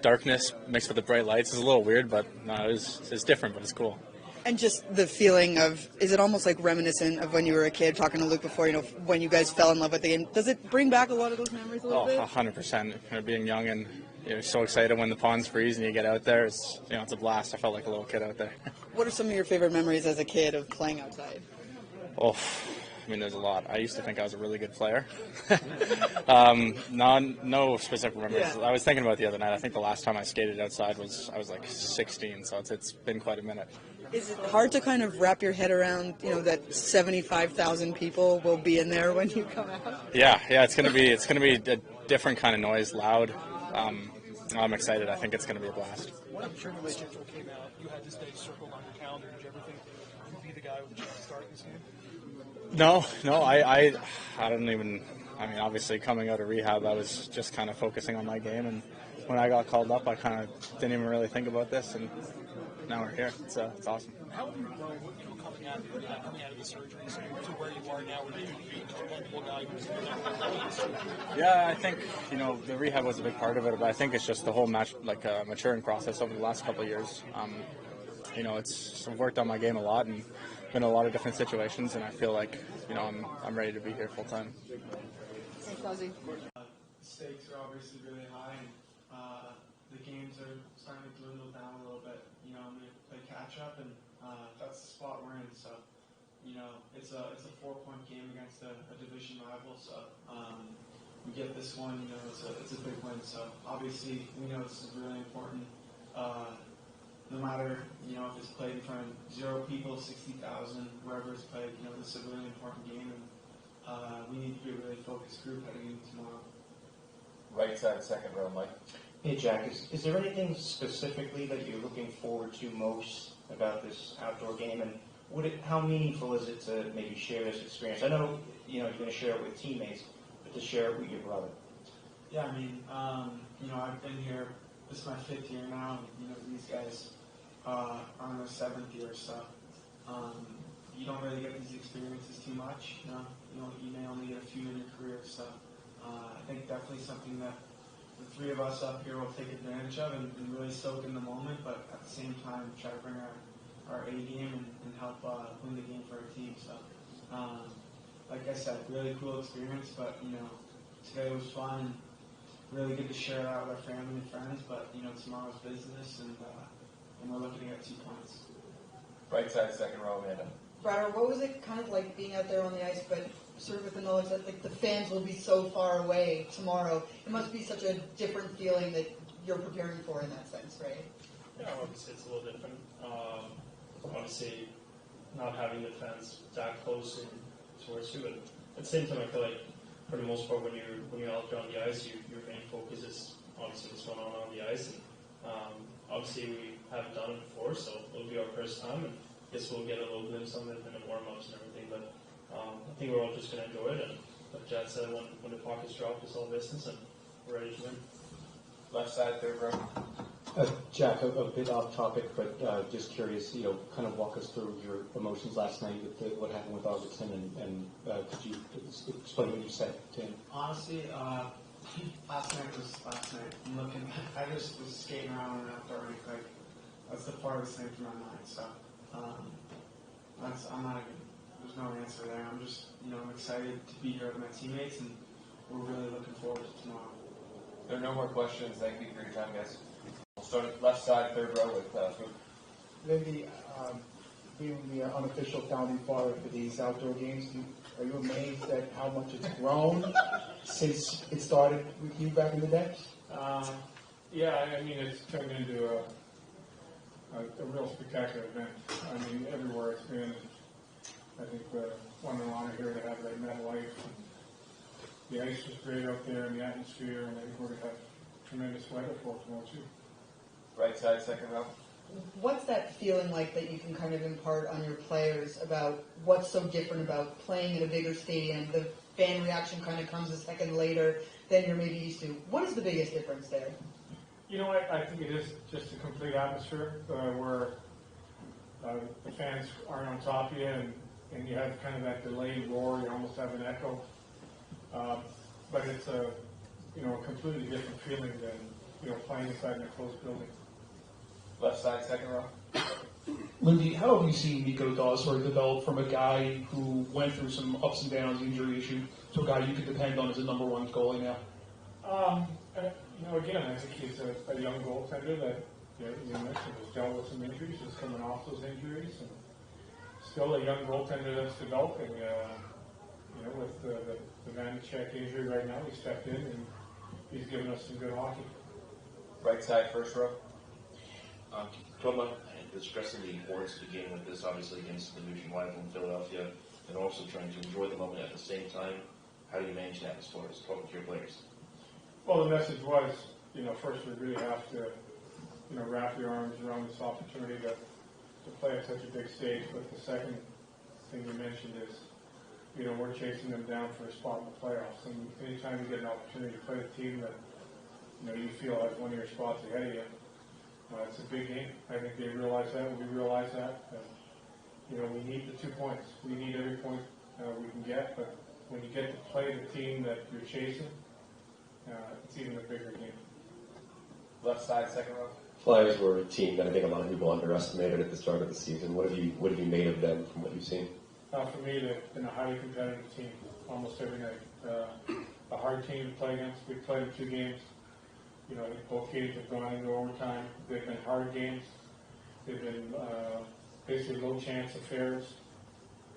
Speaker 5: darkness mixed with the bright lights is a little weird, but no, it's different, but it's cool.
Speaker 22: And just the feeling of, is it almost like reminiscent of when you were a kid, talking to Luke before, when you guys fell in love with the game? Does it bring back a lot of those memories a little bit?
Speaker 5: 100%. Being young and so excited when the ponds freeze and you get out there, it's a blast. I felt like a little kid out there.
Speaker 22: What are some of your favorite memories as a kid of playing outside?
Speaker 5: Oh,
Speaker 9: I mean, there's a lot. I used to think I was a really good player. No specific memories.
Speaker 22: Yeah.
Speaker 9: I was thinking about it the other night. I think the last time I skated outside I was like 16, so it's been quite a minute.
Speaker 22: Is it hard to kind of wrap your head around, that 75,000 people will be in there when you come out?
Speaker 9: Yeah, it's gonna be a different kind of noise, loud. I'm excited. I think it's gonna be a blast.
Speaker 7: When the schedule came out, you had this day circled on your calendar. Did you ever think you'd be the guy with a chance to start this game?
Speaker 9: No, I don't even. I mean, obviously coming out of rehab, I was just kind of focusing on my game, and when I got called up, I kind of didn't even really think about this, and now we're here. It's awesome.
Speaker 7: How have you grown, coming out of the surgery to where you are now, where you can be a dependable guy who's
Speaker 9: Yeah, I think the rehab was a big part of it, but I think it's just the whole maturing process over the last couple of years. I've worked on my game a lot and been in a lot of different situations, and I feel like I'm ready to be here full time.
Speaker 22: Thanks, Ozzy.
Speaker 10: Stakes are obviously really high, and the games are starting to dwindle down a little bit. We have to play catch up, and that's the spot we're in. So, it's a 4-point game against a division rival. So, we get this one. It's a big win. So, obviously, we know this is really important. No matter if it's played in front of 0 people, 60,000, wherever it's played, this is a really important game, and we need to be a really focused group heading into tomorrow.
Speaker 23: Right side, second row, Mike.
Speaker 24: Hey, Jack, is there anything specifically that you're looking forward to most about this outdoor game, and how meaningful is it to maybe share this experience? I know you're going to share it with teammates, but to share it with your brother.
Speaker 10: Yeah, I mean, I've been here. This is my 5th year now, and these guys are on their 7th year, so you don't really get these experiences too much. You may only get a few in your career, so I think definitely something that the 3 of us up here will take advantage of and really soak in the moment, but at the same time try to bring our A game and help win the game for our team. So, like I said, really cool experience, but today was fun and really good to share it out with our family and friends. But tomorrow's business, and we're looking to get 2 points.
Speaker 23: Right side, second row, Amanda.
Speaker 22: Browder, what was it kind of like being out there on the ice, but sort of with the knowledge that the fans will be so far away tomorrow? It must be such a different feeling that you're preparing for in that sense, right?
Speaker 4: Yeah, obviously it's a little different. Obviously, not having the fans that close towards you, but at the same time, I feel like for the most part, when you're out there on the ice, your main focus is obviously what's going on the ice. And obviously, we haven't done it before, so it'll be our first time, and I guess we'll get a little glimpse of it in the warm-ups and everything. But I think we're all just going to enjoy it. And like Jad said, when the puck is dropped, it's all business, and we're ready to win.
Speaker 23: Left side, third row.
Speaker 25: Jack, a bit off topic, but just curious, kind of walk us through your emotions last night with what happened with Arvidsson, and could you explain what you said to him?
Speaker 10: Honestly, last night was last night. I just was skating around in an outdoor rink. That's the farthest thing from my mind. So, I'm not even, there's no answer there. I'm just, I'm excited to be here with my teammates, and we're really looking forward to tomorrow.
Speaker 23: There are no more questions. Thank you for your time, guys. We'll start left side, third row with Food.
Speaker 26: Lindy, being the unofficial founding father for these outdoor games, are you amazed at how much it's grown since it started with you back in the day?
Speaker 27: Yeah, I mean, it's turned into a real spectacular event. I mean, everywhere it's been. I think one of the honor here to have that MetLife. The ice was great out there, and the atmosphere, and I think we're going to have tremendous weather for tomorrow too.
Speaker 23: Right side, second row.
Speaker 22: What's that feeling like that you can kind of impart on your players about what's so different about playing in a bigger stadium? The fan reaction kind of comes a second later than you're maybe used to. What is the biggest difference there?
Speaker 27: I think it is just a complete atmosphere where the fans aren't on top of you, and you have kind of that delayed roar. You almost have an echo. But it's a completely different feeling than playing inside in a closed building.
Speaker 23: Left side, second row.
Speaker 7: Lindy, how have you seen nicodaws sort of develop from a guy who went through some ups and downs, injury issues, to a guy you could depend on as a #1 goalie now?
Speaker 27: Again, I think he's a young goaltender that you mentioned has dealt with some injuries, is coming off those injuries, and still a young goaltender that's developing. with the Vanacek injury right now, he stepped in and he's given us some good hockey.
Speaker 23: Right side, first row.
Speaker 3: Talk about discussing the importance of a game like this, obviously against the division rival in Philadelphia, and also trying to enjoy the moment at the same time. How do you manage that as far as talking to your players?
Speaker 27: Well, the message was, first we really have to, wrap your arms around this opportunity to play at such a big stage. But the second thing you mentioned is, we're chasing them down for a spot in the playoffs. And anytime you get an opportunity to play a team that, you feel has one of your spots ahead of you, it's a big game. I think they realize that. We realize that. We need the 2 points. We need every point we can get. But when you get to play the team that you're chasing, it's even a bigger game.
Speaker 23: Left side, second row.
Speaker 11: Flyers were a team that I think a lot of people underestimated at the start of the season. What have you made of them from what you've seen?
Speaker 27: For me, they've been a highly competitive team almost every night. A hard team to play against. We've played in 2 games. Both games have gone into overtime. They've been hard games. They've been basically low chance affairs.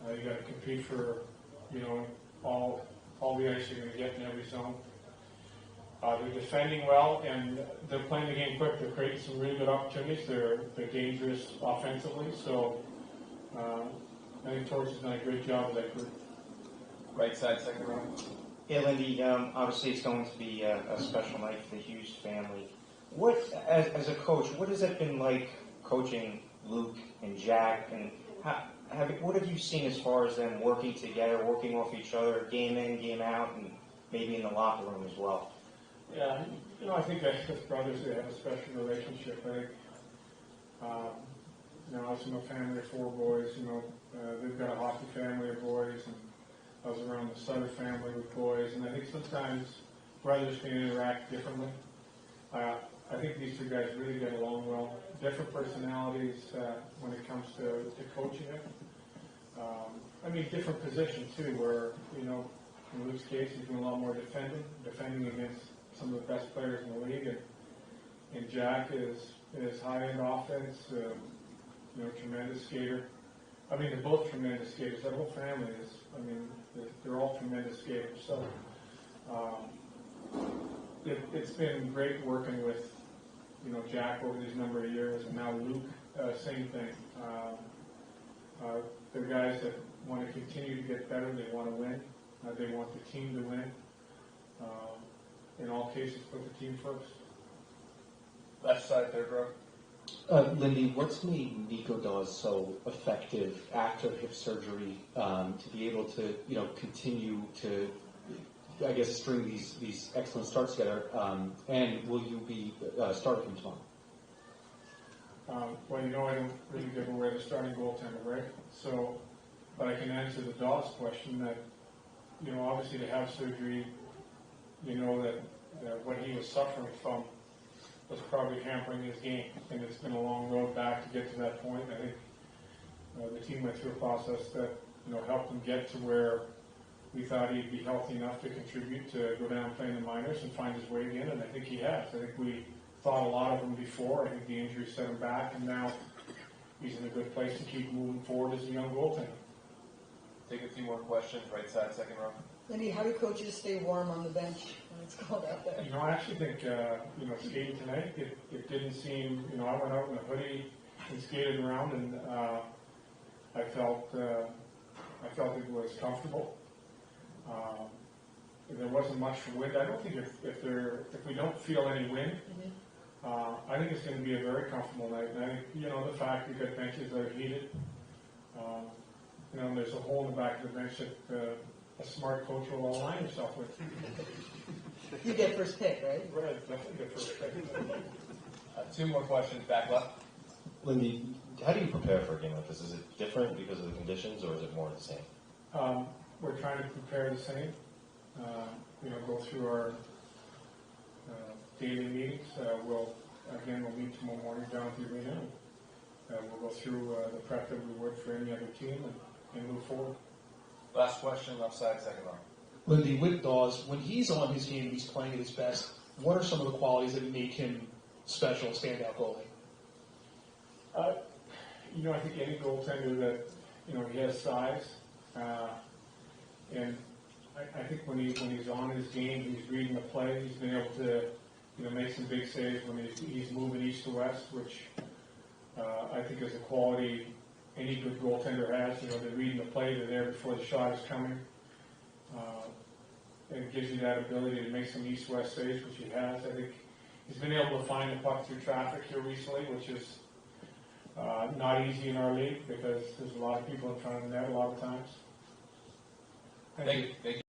Speaker 27: You got to compete for, all the ice you're going to get in every zone. They're defending well, and they're playing the game quick. They're creating some really good opportunities. They're dangerous offensively. So I think Torch has done a great job with that group.
Speaker 23: Right side, second row.
Speaker 24: Yeah, Lindy, obviously it's going to be a special night for the Hughes family. What, as a coach, what has it been like coaching Luke and Jack, and what have you seen as far as them working together, working off each other, game in, game out, and maybe in the locker room as well?
Speaker 27: Yeah, I think that as brothers they have a special relationship. I think, I was from a family of 4 boys. They've got a hockey family of boys, and I was around the Sutter family with boys. And I think sometimes brothers can interact differently. I think these 2 guys really get along well. Different personalities when it comes to coaching it. Different positions too, where, in Luke's case, he's doing a lot more defending against some of the best players in the league. And Jack is high-end offense, tremendous skater. They're both tremendous skaters. That whole family is, they're all tremendous skaters. So it's been great working with, Jack over these number of years, and now Luke, same thing. They're guys that want to continue to get better. They want to win. They want the team to win. In all cases, put the team first.
Speaker 23: Left side, third row.
Speaker 25: Lindy, what's made nicodaws so effective after hip surgery to be able to, continue to, I guess, string these excellent starts together? And will you be starting from tomorrow?
Speaker 27: Well, I don't really give away the starting goaltender, right? So, but I can answer the Dawes question that, obviously to have surgery, that what he was suffering from was probably hampering his game, and it's been a long road back to get to that point. I think the team went through a process that helped him get to where we thought he'd be healthy enough to contribute to go down and play in the minors and find his way again, and I think he has. I think we thought a lot of him before. I think the injury set him back, and now he's in a good place to keep moving forward as a young goaltender.
Speaker 23: Take a few more questions. Right side, second row.
Speaker 22: Lindy, how do coaches stay warm on the bench when it's cold out there?
Speaker 27: I actually think, skating tonight, it didn't seem, I went out in a hoodie and skated around, and I felt it was comfortable. There wasn't much for wind. I don't think if we don't feel any wind, I think it's going to be a very comfortable night. And I think, the fact we've got benches that are heated, there's a hole in the back of the bench that a smart coach will align himself with.
Speaker 22: You get first pick, right?
Speaker 27: Right, definitely get first pick.
Speaker 23: 2 more questions, back left.
Speaker 3: Lindy, how do you prepare for a game like this? Is it different because of the conditions, or is it more the same?
Speaker 27: We're trying to prepare the same. Go through our daily meetings. We'll meet tomorrow morning down at the arena. We'll go through the prep that we would for any other team and move forward.
Speaker 23: Last question, left side, second row.
Speaker 7: Lindy, with Dawes, when he's on his game and he's playing at his best, what are some of the qualities that make him special, standout goalie?
Speaker 27: I think any goaltender that, he has size, and I think when he's on his game, he's reading the play. He's been able to, make some big saves when he's moving east to west, which I think is a quality any good goaltender has. They're reading the play. They're there before the shot is coming. And it gives you that ability to make some east-west saves, which he has. I think he's been able to find the puck through traffic here recently, which is not easy in our league because there's a lot of people in front of the net a lot of times. Thank you.
Speaker 23: Thank you.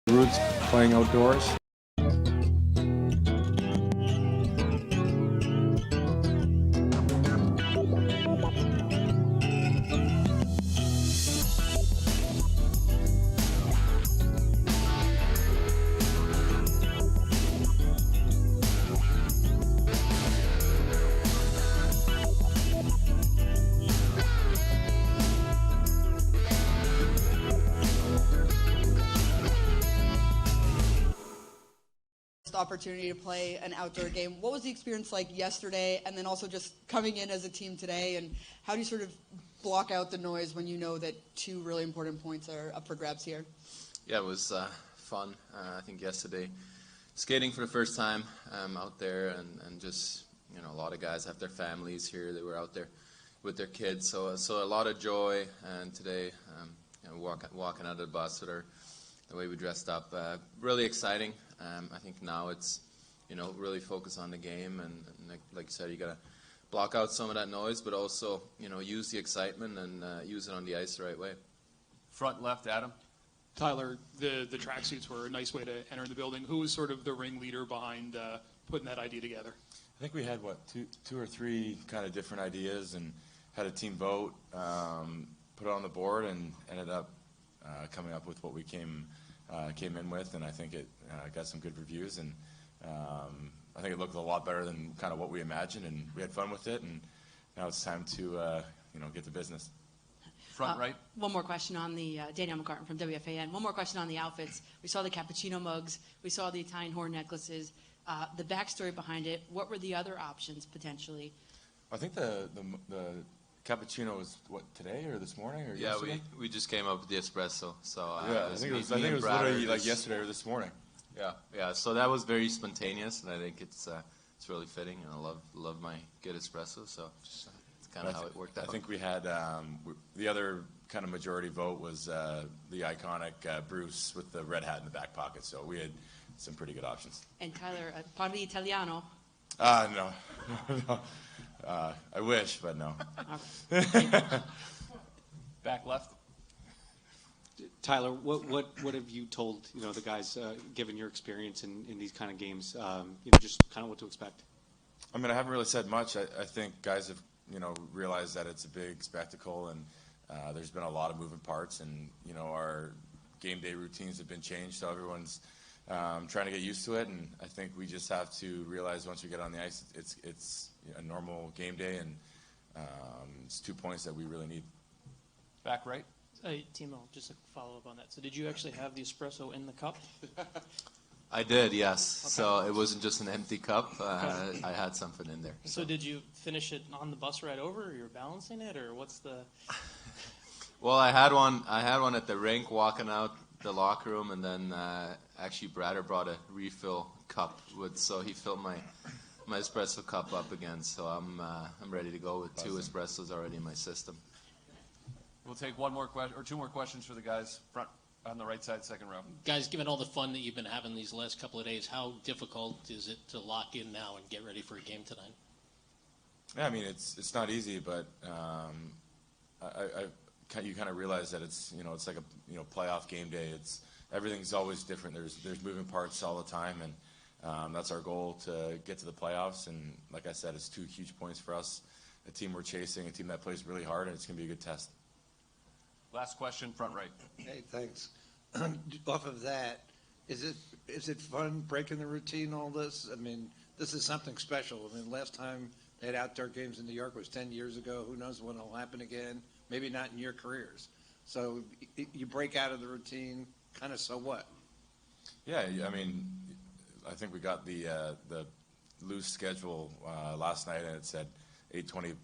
Speaker 12: Roots playing outdoors.
Speaker 22: Opportunity to play an outdoor game. What was the experience like yesterday, and then also just coming in as a team today, and how do you sort of block out the noise when you know that two really important points are up for grabs here?
Speaker 1: Yeah, it was fun. I think yesterday, skating for the first time out there, and just, a lot of guys have their families here. They were out there with their kids, so a lot of joy. And today, walking out of the bus with the way we dressed up, really exciting. I think now it's, really focus on the game, and like you said, you got to block out some of that noise, but also, use the excitement and use it on the ice the right way.
Speaker 13: Front left, Adam.
Speaker 7: Tyler, the tracksuits were a nice way to enter the building. Who was sort of the ringleader behind putting that idea together?
Speaker 14: I think we had, two or three kind of different ideas and had a team vote, put it on the board, and ended up coming up with what we came in with, and I think it got some good reviews, and I think it looked a lot better than kind of what we imagined, and we had fun with it, and now it's time to get to business.
Speaker 13: Front right.
Speaker 15: One more question on the Danielle McCartan from WFAN. One more question on the outfits. We saw the cappuccino mugs. We saw the Italian horn necklaces. The backstory behind it. What were the other options potentially?
Speaker 14: I think the cappuccino was today or this morning or yesterday?
Speaker 1: we just came up with the espresso. So
Speaker 14: yeah, I think it was literally like yesterday or this morning.
Speaker 1: Yeah. So that was very spontaneous, and I think it's really fitting. And I love my good espresso. So it's kind of how it worked out.
Speaker 14: I think we had the other kind of majority vote was the iconic Bruce with the red hat in the back pocket. So we had some pretty good options.
Speaker 15: And Tyler, parli italiano?
Speaker 14: No. I wish, but no.
Speaker 13: Back left.
Speaker 16: Tyler, what have you told the guys, given your experience in these kind of games, just kind of what to expect?
Speaker 14: I mean, I haven't really said much. I think guys have realized that it's a big spectacle, and there's been a lot of moving parts, and our game day routines have been changed, so everyone's trying to get used to it, and I think we just have to realize once we get on the ice, it's a normal game day, and it's 2 points that we really need.
Speaker 13: Back right.
Speaker 17: Hey, Timo, just a follow-up on that. So did you actually have the espresso in the cup?
Speaker 1: I did, yes. Okay. So it wasn't just an empty cup. I had something in there.
Speaker 17: So did you finish it on the bus ride over, or you're balancing it, or what's the...
Speaker 1: Well, I had one at the rink walking out the locker room, and then actually Brader brought a refill cup so he filled my espresso cup up again. So I'm ready to go with 2 espressos already in my system.
Speaker 13: We'll take one more question or 2 more questions for the guys front on the right side, second row.
Speaker 17: Guys, given all the fun that you've been having these last couple of days, how difficult is it to lock in now and get ready for a game tonight?
Speaker 14: Yeah, I mean it's not easy, but you kind of realize that it's it's like a playoff game day. Everything's always different. There's moving parts all the time, and that's our goal, to get to the playoffs. And like I said, it's 2 huge points for us. A team we're chasing, a team that plays really hard, and it's going to be a good test.
Speaker 13: Last question, front right.
Speaker 18: Hey, thanks. Off of that, is it fun breaking the routine, all this? I mean, this is something special. I mean, last time they had outdoor games in New York was 10 years ago. Who knows when it'll happen again? Maybe not in your careers. So you break out of the routine, kind of, so what?
Speaker 14: Yeah, I mean, I think we got the loose schedule last night, and it said 8:20,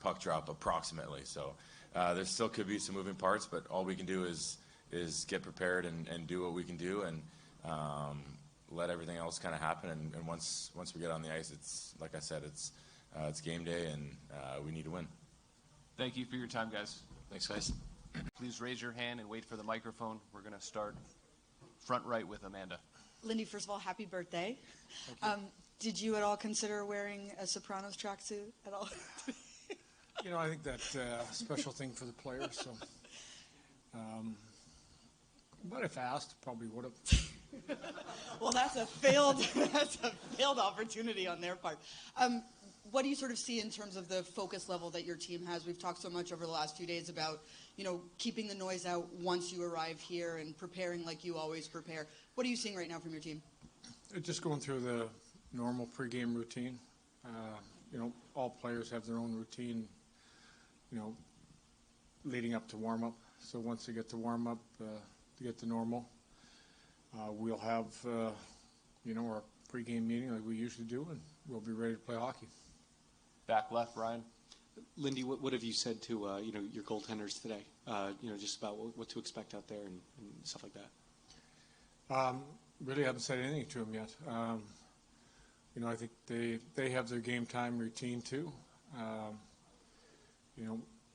Speaker 14: puck drop approximately. So there still could be some moving parts, but all we can do is get prepared and do what we can do, and let everything else kind of happen. And once we get on the ice, it's like I said, it's game day, and we need to win.
Speaker 13: Thank you for your time, guys. Thanks, guys. Please raise your hand and wait for the microphone. We're going to start front right with Amanda.
Speaker 22: Lindy, first of all, happy birthday. Did you at all consider wearing a Sopranos tracksuit at all?
Speaker 12: I think that's a special thing for the players. So, but if asked, probably would have.
Speaker 22: Well, that's a failed opportunity on their part. What do you sort of see in terms of the focus level that your team has? We've talked so much over the last few days about, keeping the noise out once you arrive here and preparing like you always prepare. What are you seeing right now from your team?
Speaker 12: Just going through the normal pregame routine. All players have their own routine, leading up to warm-up. So once they get to warm-up, to get to normal, we'll have, our pregame meeting like we usually do, and we'll be ready to play hockey.
Speaker 13: Back left, Ryan.
Speaker 16: Lindy, what have you said to your goaltenders today? Just about what to expect out there and stuff like that.
Speaker 12: Really haven't said anything to them yet. I think they have their game time routine too.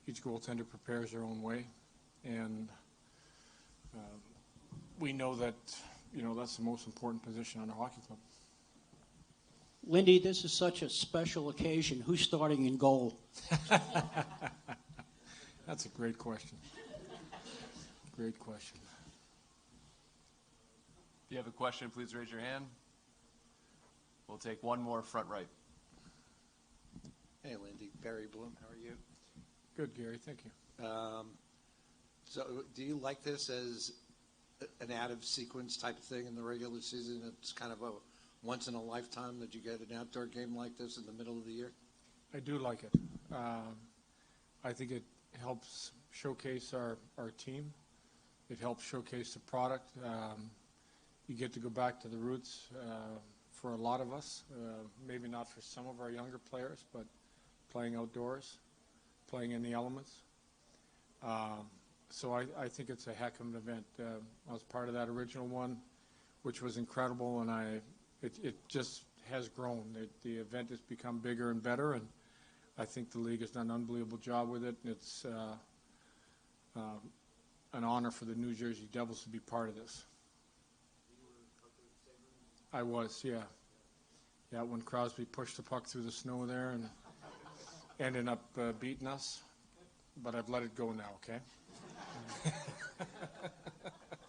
Speaker 12: Each goaltender prepares their own way, and we know that that's the most important position on a hockey club.
Speaker 2: Lindy, this is such a special occasion. Who's starting in goal?
Speaker 12: That's a great question. Great question.
Speaker 13: If you have a question, please raise your hand. We'll take one more front right.
Speaker 18: Hey, Lindy. Barry Bloom, how are you?
Speaker 12: Good, Gary. Thank you.
Speaker 18: So do you like this as an out-of-sequence type of thing in the regular season? It's kind of a once-in-a-lifetime that you get an outdoor game like this in the middle of the year?
Speaker 12: I do like it. I think it helps showcase our team. It helps showcase the product. You get to go back to the roots for a lot of us, maybe not for some of our younger players, but playing outdoors, playing in the elements. So I think it's a heck of an event. I was part of that original one, which was incredible, and it just has grown. The event has become bigger and better, and I think the league has done an unbelievable job with it. It's an honor for the New Jersey Devils to be part of this. I was, yeah. Yeah, when Crosby pushed the puck through the snow there and ended up beating us. But I've let it go now, okay?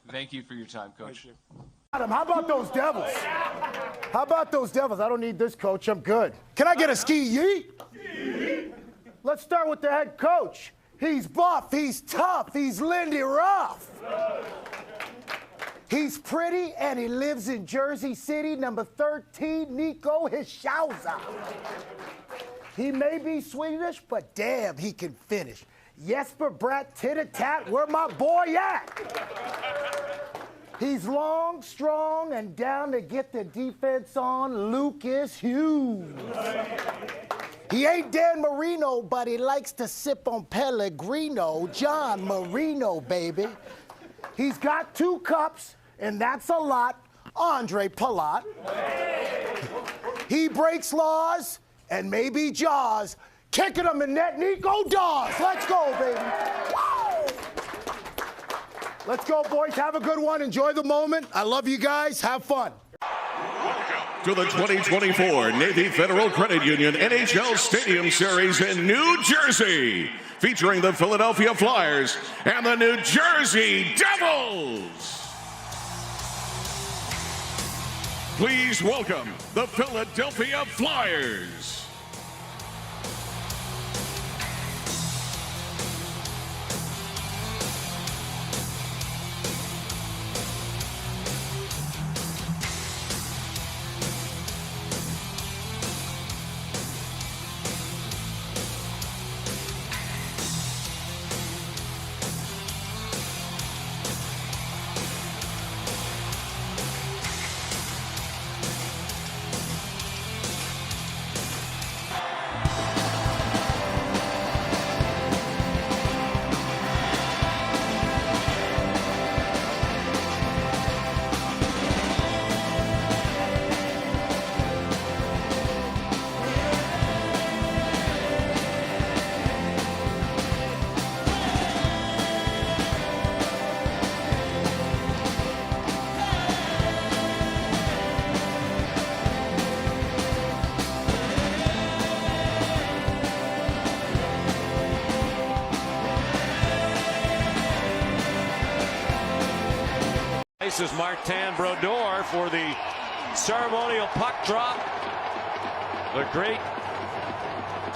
Speaker 13: Thank you for your time, Coach.
Speaker 12: Thank you.
Speaker 5: Adam, how about those Devils? How about those Devils? I don't need this, Coach. I'm good. Can I get a ski yeet? Let's start with the head coach. He's buff. He's tough. He's Lindy Ruff. He's pretty, and he lives in Jersey City, number 13, nicohischier. He may be Swedish, but damn, he can finish. Jesper Bratt tit-a-tat, where my boy at? He's long, strong, and down to get the defense on. Lucas Hughes. He ain't Dan Marino, but he likes to sip on Pellegrino. John Marino, baby. He's got 2 cups, and that's a lot. Andre Palat. He breaks laws and maybe jaws. Kicking them in net, nicodaws. Let's go, baby. Woo! Let's go, boys. Have a good one. Enjoy the moment. I love you guys. Have fun.
Speaker 6: To the 2024 Navy Federal Credit Union NHL Stadium Series in New Jersey, featuring the Philadelphia Flyers and the New Jersey Devils. Please welcome the Philadelphia Flyers.
Speaker 4: This is Martinbrodeur for the ceremonial puck drop. The great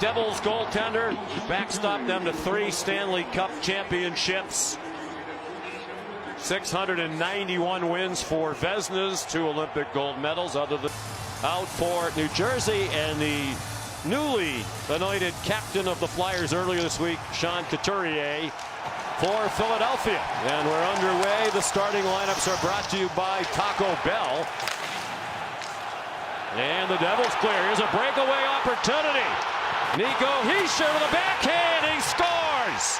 Speaker 4: Devils goaltender backstopped them to 3 Stanley Cup championships. 691 wins for Vezina's, 2 Olympic gold medals. Other than out for New Jersey, and the newly anointed captain of the Flyers earlier this week, Sean Couturier, for Philadelphia. And we're underway. The starting lineups are brought to you by Taco Bell. And the Devils clear. Here's a breakaway opportunity. Nicohischier with a backhand. He scores.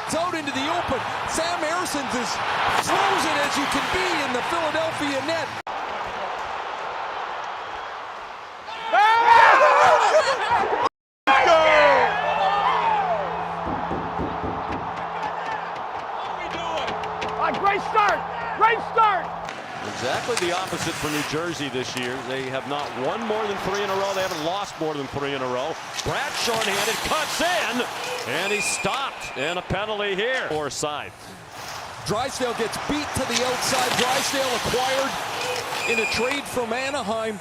Speaker 8: It's out into the open. Sam Erson's as frozen as you can be in the Philadelphia net.
Speaker 5: Great start! Great start!
Speaker 4: Exactly the opposite for New Jersey this year. They have not won more than 3 in a row. They haven't lost more than 3 in a row. Brad shorthanded, cuts in, and he's stopped. And a penalty here. Or side.
Speaker 8: Drysdale gets beat to the outside. Drysdale acquired in a trade from Anaheim.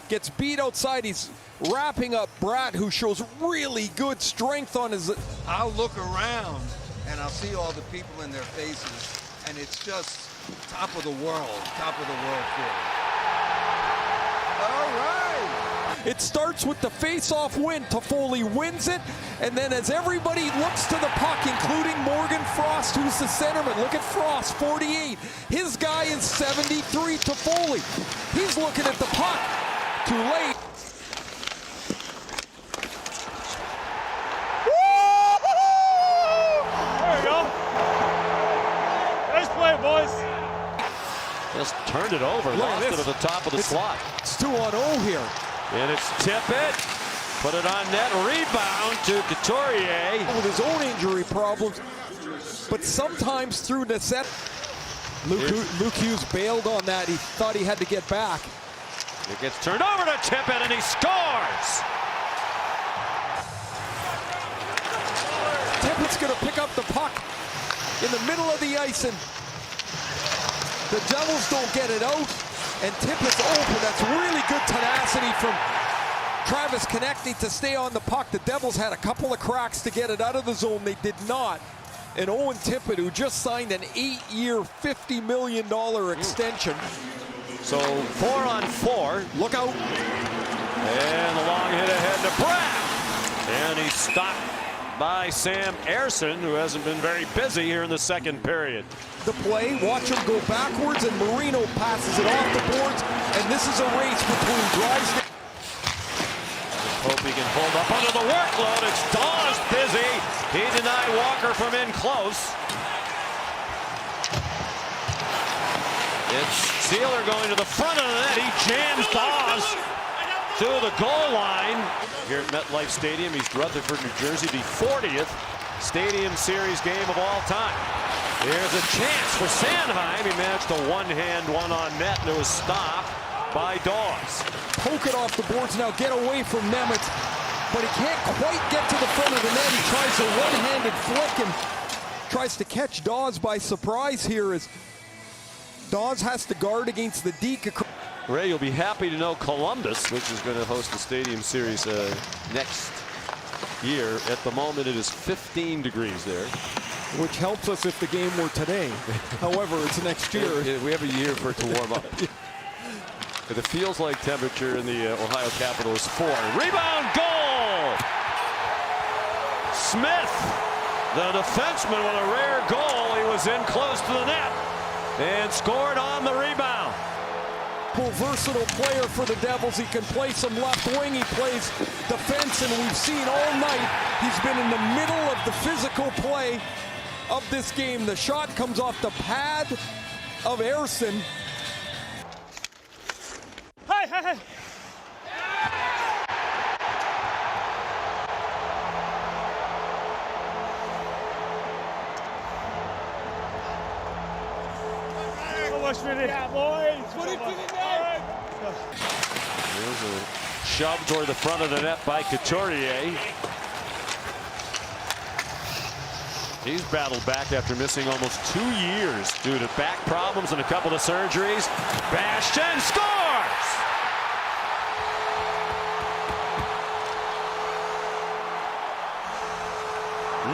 Speaker 8: Gets beat outside. He's wrapping up Brad, who shows really good strength on his...
Speaker 9: I'll look around, and I'll see all the people in their faces. And it's just top of the world feeling. All right.
Speaker 8: It starts with the face-off win. Toffoli wins it, and then as everybody looks to the puck, including Morgan Frost, who's the centerman. Look at Frost, 48. His guy is 73, Toffoli. He's looking at the puck. Too late.
Speaker 4: Boys. Just turned it over, lost it at the top of the slot.
Speaker 8: It's 2-on-0 here.
Speaker 4: And it's Tippett. Put it on net, rebound to Couturier.
Speaker 8: With his own injury problems, but sometimes through necessity. Luke Hughes bailed on that. He thought he had to get back.
Speaker 4: It gets turned over to Tippett, and he scores.
Speaker 8: Tippett's going to pick up the puck in the middle of the ice, and the Devils don't get it out, and Tippett's open. That's really good tenacity from Travis Konechny to stay on the puck. The Devils had a couple of cracks to get it out of the zone. They did not. And Owen Tippett, who just signed an 8-year, $50 million extension.
Speaker 4: So 4-on-4.
Speaker 8: Look out.
Speaker 4: And the long hit ahead to Brad. And he's stopped by Sam Erson, who hasn't been very busy here in the second period.
Speaker 8: The play, watch him go backwards, and Marino passes it off the boards, and this is a race between Drysdale.
Speaker 4: Hope he can hold up under the workload. It's Daws busy. He denied Walker from in close. It's Sealer going to the front of the net. He jams Daws to the goal line. Here at MetLife Stadium, East Rutherford, New Jersey, the 40th Stadium Series game of all time. Here's a chance for Sanheim. He managed to one-hand one on net, and it was stopped by Daws.
Speaker 8: Poke it off the boards now, get away from Nemitz, but he can't quite get to the front of the net. He tries a one-handed flick and tries to catch Daws by surprise here as Daws has to guard against the deke.
Speaker 4: Ray, you'll be happy to know Columbus, which is going to host the Stadium Series next year. At the moment, it is 15 degrees there.
Speaker 8: Which helps us if the game were today. However, it's next year.
Speaker 4: We have a year for it to warm up. The feels like temperature in the Ohio Capitol is 4. Rebound, goal! Smith, the defenseman, with a rare goal. He was in close to the net and scored on the rebound.
Speaker 8: Versatile player for the Devils. He can play some left wing. He plays defense, and we've seen all night he's been in the middle of the physical play of this game. The shot comes off the pad of Erson.
Speaker 10: Hey!
Speaker 4: Yeah, boys. Put it to the net. There's a shove toward the front of the net by Couturier. He's battled back after missing almost 2 years due to back problems and a couple of surgeries. Bastian scores!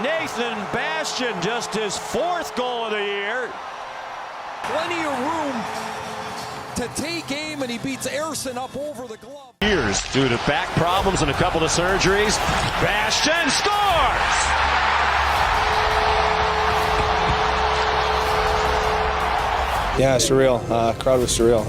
Speaker 4: Nathan Bastian, just his 4th goal of the year.
Speaker 8: Plenty of room to take aim, and he beats Erson up over the glove.
Speaker 4: Years due to back problems and a couple of surgeries. Bastian scores!
Speaker 10: Yeah, surreal. Crowd was surreal.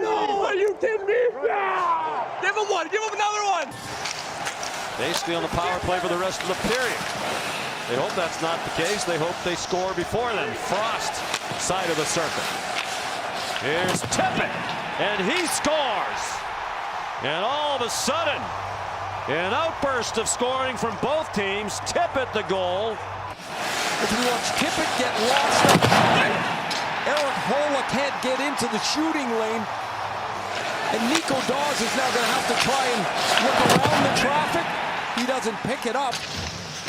Speaker 8: No, are you kidding me? Yeah. Give him one. Give him another one.
Speaker 4: They steal the power play for the rest of the period. They hope that's not the case. They hope they score before then. Frost, side of the circle. Here's Tippett, and he scores. And all of a sudden, an outburst of scoring from both teams. Tippett the goal.
Speaker 8: If you watch Tippett get lost, Eric Hola can't get into the shooting lane. And Nicodaws is now going to have to try and look around the traffic. He doesn't pick it up.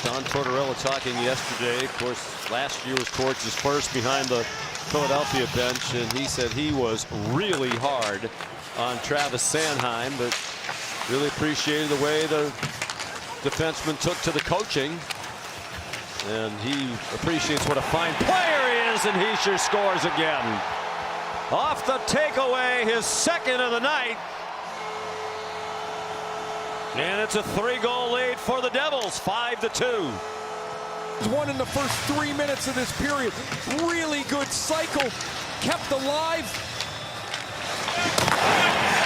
Speaker 4: Don Tortorella talking yesterday. Of course, last year was Torts' first behind the Philadelphia bench, and he said he was really hard on Travis Sanheim, but really appreciated the way the defenseman took to the coaching. And he appreciates what a fine player he is, and Hischier scores again. Off the takeaway, his 2nd of the night. And it's a 3-goal lead for the Devils, 5-2.
Speaker 8: One in the first 3 minutes of this period. Really good cycle, kept alive.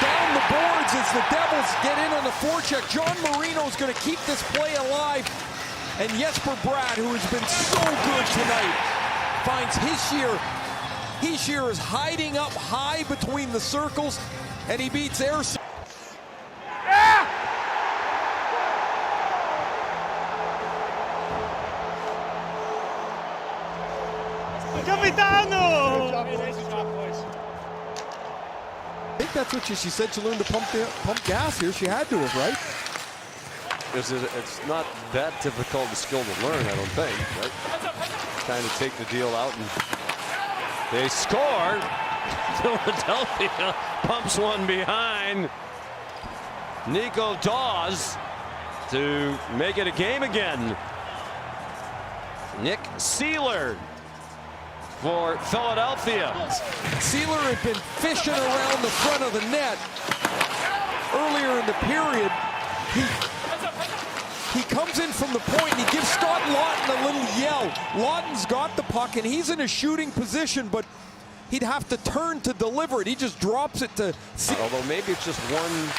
Speaker 8: Down the boards as the Devils get in on the forecheck. John Marino's going to keep this play alive. And Jesper Bratt, who has been so good tonight, finds Hischier. Hischier is hiding up high between the circles, and he beats Erson.
Speaker 11: Capitano!
Speaker 8: I think that's what she said. She learned to pump gas here. She had to have, right?
Speaker 4: It's not that difficult a skill to learn, I don't think. Right? Kind of take the deal out, and they score. Philadelphia pumps one behind. Nicodaws to make it a game again. Nick Seeler for Philadelphia.
Speaker 8: Seeler had been fishing around the front of the net earlier in the period. He comes in from the point and he gives Scott Lawton a little yell. Lawton's got the puck and he's in a shooting position, but he'd have to turn to deliver it. He just drops it to Seeler.
Speaker 4: Although maybe it's just one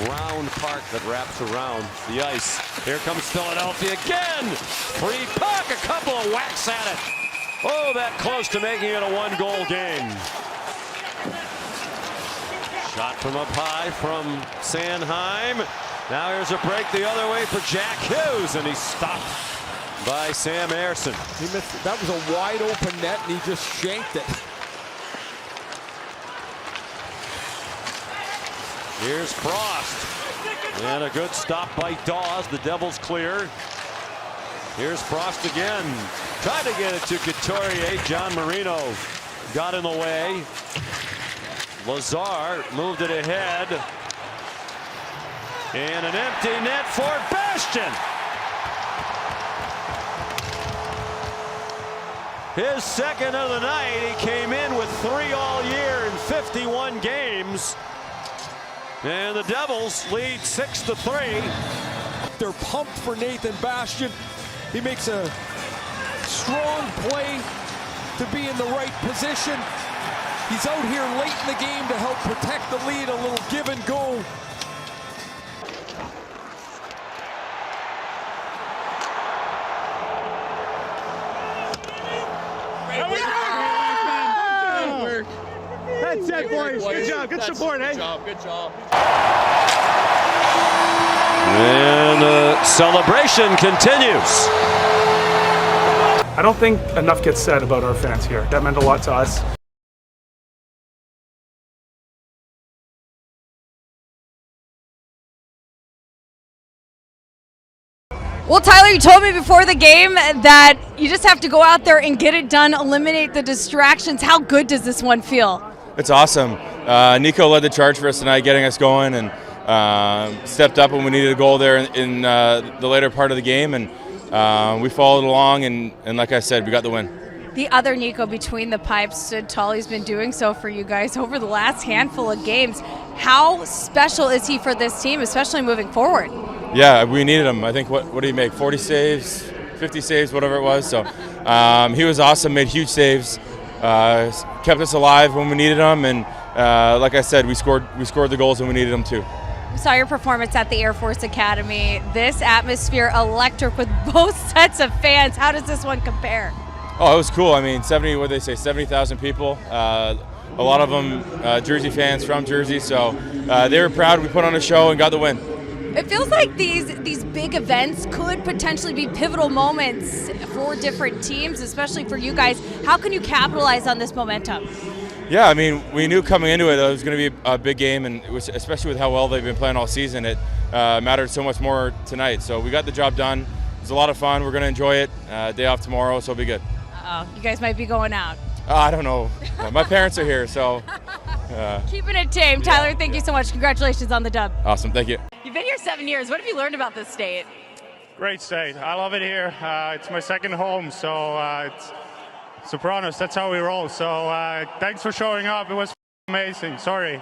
Speaker 4: round part that wraps around the ice. Here comes Philadelphia again. Free puck, a couple of whacks at it. Oh, that close to making it a 1-goal game. Shot from up high from Sanheim. Now here's a break the other way for Jack Hughes, and he's stopped by Sam Erson.
Speaker 8: He missed. That was a wide open net, and he just shanked it.
Speaker 4: Here's Frost, and a good stop by Dawes. The Devils clear. Here's Frost again. Tried to get it to Couturier. John Marino got in the way. Lazar moved it ahead. And an empty net for Bastian. His 2nd of the night. He came in with 3 all year in 51 games. And the Devils lead 6-3.
Speaker 8: They're pumped for Nathan Bastian. He makes a strong play to be in the right position. He's out here late in the game to help protect the lead, a little give and go.
Speaker 11: That's it, boys. Good job. Good support, eh? Good job. Good job.
Speaker 4: And the celebration continues.
Speaker 27: I don't think enough gets said about our fans here. That meant a lot to us.
Speaker 3: Well, Tyler, you told me before the game that you just have to go out there and get it done, eliminate the distractions. How good does this one feel?
Speaker 10: It's awesome. Nico led the charge for us tonight, getting us going, and stepped up when we needed a goal there in the later part of the game, and we followed along, and like I said, we got the win.
Speaker 3: The other Nico between the pipes stood tall. He's been doing so for you guys over the last handful of games. How special is he for this team, especially moving forward?
Speaker 10: Yeah, we needed him. I think, what did he make, 40 saves, 50 saves, whatever it was. So he was awesome, made huge saves, kept us alive when we needed him, and like I said, we scored the goals when we needed them too.
Speaker 3: We saw your performance at the Air Force Academy. This atmosphere electric with both sets of fans. How does this one compare?
Speaker 10: Oh, it was cool. I mean, 70,000 people. A lot of them Jersey fans from Jersey, so they were proud. We put on a show and got the win.
Speaker 3: It feels like these big events could potentially be pivotal moments for different teams, especially for you guys. How can you capitalize on this momentum?
Speaker 10: Yeah, I mean, we knew coming into it that it was going to be a big game, and especially with how well they've been playing all season, it mattered so much more tonight. So we got the job done. It was a lot of fun. We're going to enjoy it. Day off tomorrow, so it'll be good.
Speaker 3: Uh-oh, you guys might be going out.
Speaker 10: I don't know. My parents are here, so.
Speaker 3: Keeping it tame. Tyler, thank you so much. Congratulations on the dub.
Speaker 10: Awesome, thank you.
Speaker 3: You've been here 7 years. What have you learned about this state?
Speaker 27: Great state. I love it here. It's my second home, so it's Sopranos. That's how we roll. So thanks for showing up. It was amazing. Sorry.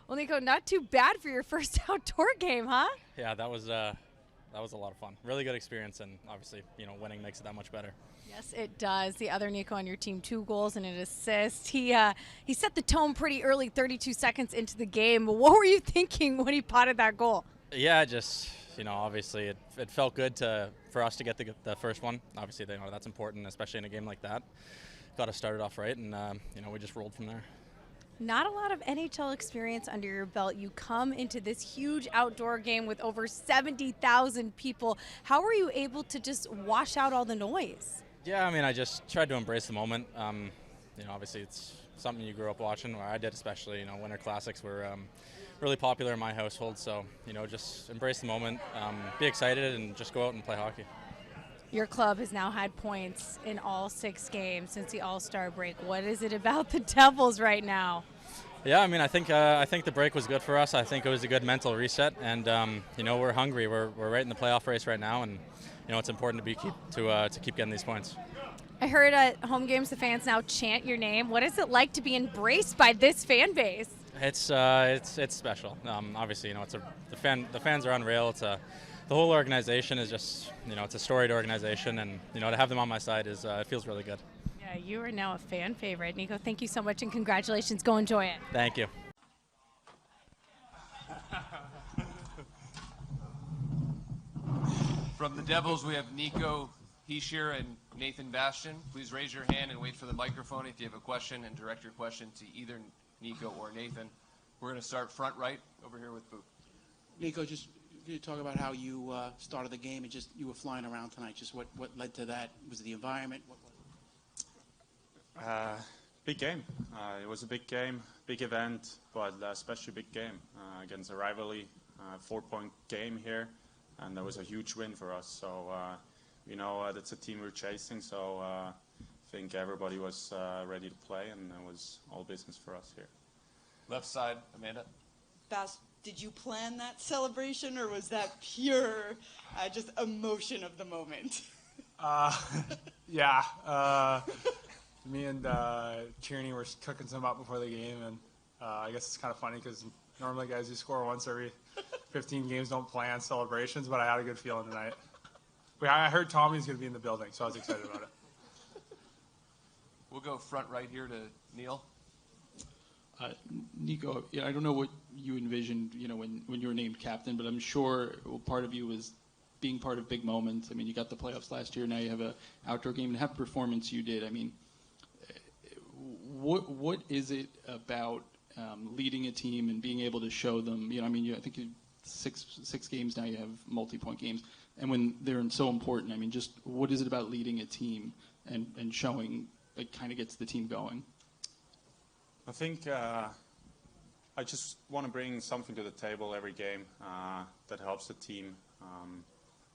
Speaker 3: Well, Nico, not too bad for your first outdoor game, huh?
Speaker 19: Yeah, that was a lot of fun. Really good experience, and obviously, winning makes it that much better.
Speaker 3: Yes, it does. The other Nico on your team, 2 goals and an assist. He set the tone pretty early, 32 seconds into the game. What were you thinking when he potted that goal?
Speaker 19: Yeah, just obviously it felt good for us to get the first one. Obviously, that's important, especially in a game like that. Got to start it off right, and we just rolled from there.
Speaker 3: Not a lot of NHL experience under your belt. You come into this huge outdoor game with over 70,000 people. How were you able to just wash out all the noise?
Speaker 19: Yeah, I mean, I just tried to embrace the moment. Obviously it's something you grew up watching, or I did especially. Winter Classics were really popular in my household, so just embrace the moment, be excited, and just go out and play hockey.
Speaker 3: Your club has now had points in all 6 games since the All-Star break. What is it about the Devils right now?
Speaker 19: Yeah, I mean, I think the break was good for us. I think it was a good mental reset, and we're hungry. We're right in the playoff race right now, and it's important to keep getting these points.
Speaker 3: I heard at home games the fans now chant your name. What is it like to be embraced by this fan base?
Speaker 19: It's special. Obviously, the fans are unreal. The whole organization is just, it's a storied organization, and, to have them on my side it feels really good.
Speaker 3: Yeah, you are now a fan favorite. Nico, thank you so much, and congratulations. Go enjoy it.
Speaker 19: Thank you.
Speaker 13: From the Devils, we have nicohischier and Nathanbastian. Please raise your hand and wait for the microphone if you have a question, and direct your question to either Nico or Nathan. We're going to start front right over here with Boo.
Speaker 20: Nico, just can you talk about how you started the game and just you were flying around tonight? Just what led to that? Was it the environment? What was it?
Speaker 21: Big game. It was a big game, big event, but especially big game against a rivalry, 4-point game here, and that was a huge win for us. So that's a team we're chasing. So I think everybody was ready to play, and it was all business for us here.
Speaker 13: Left side, Amanda.
Speaker 22: Bas, did you plan that celebration, or was that pure just emotion of the moment?
Speaker 27: Yeah. Me and Tierney were cooking some up before the game, and I guess it's kind of funny because normally guys who score once every 15 games don't plan celebrations, but I had a good feeling tonight. I heard Tommy's going to be in the building, so I was excited about it.
Speaker 13: We'll go front right here to Neil.
Speaker 20: Nico, I don't know what you envisioned, when you were named captain, but I'm sure part of you was being part of big moments. I mean, you got the playoffs last year. Now you have an outdoor game and have performance you did. I mean,
Speaker 1: what is it about leading a team and being able to show them? I mean, I think six games now. You have multi-point games, and when they're so important, I mean, just what is it about leading a team and showing it kind of gets the team going?
Speaker 21: I think I just want to bring something to the table every game that helps the team.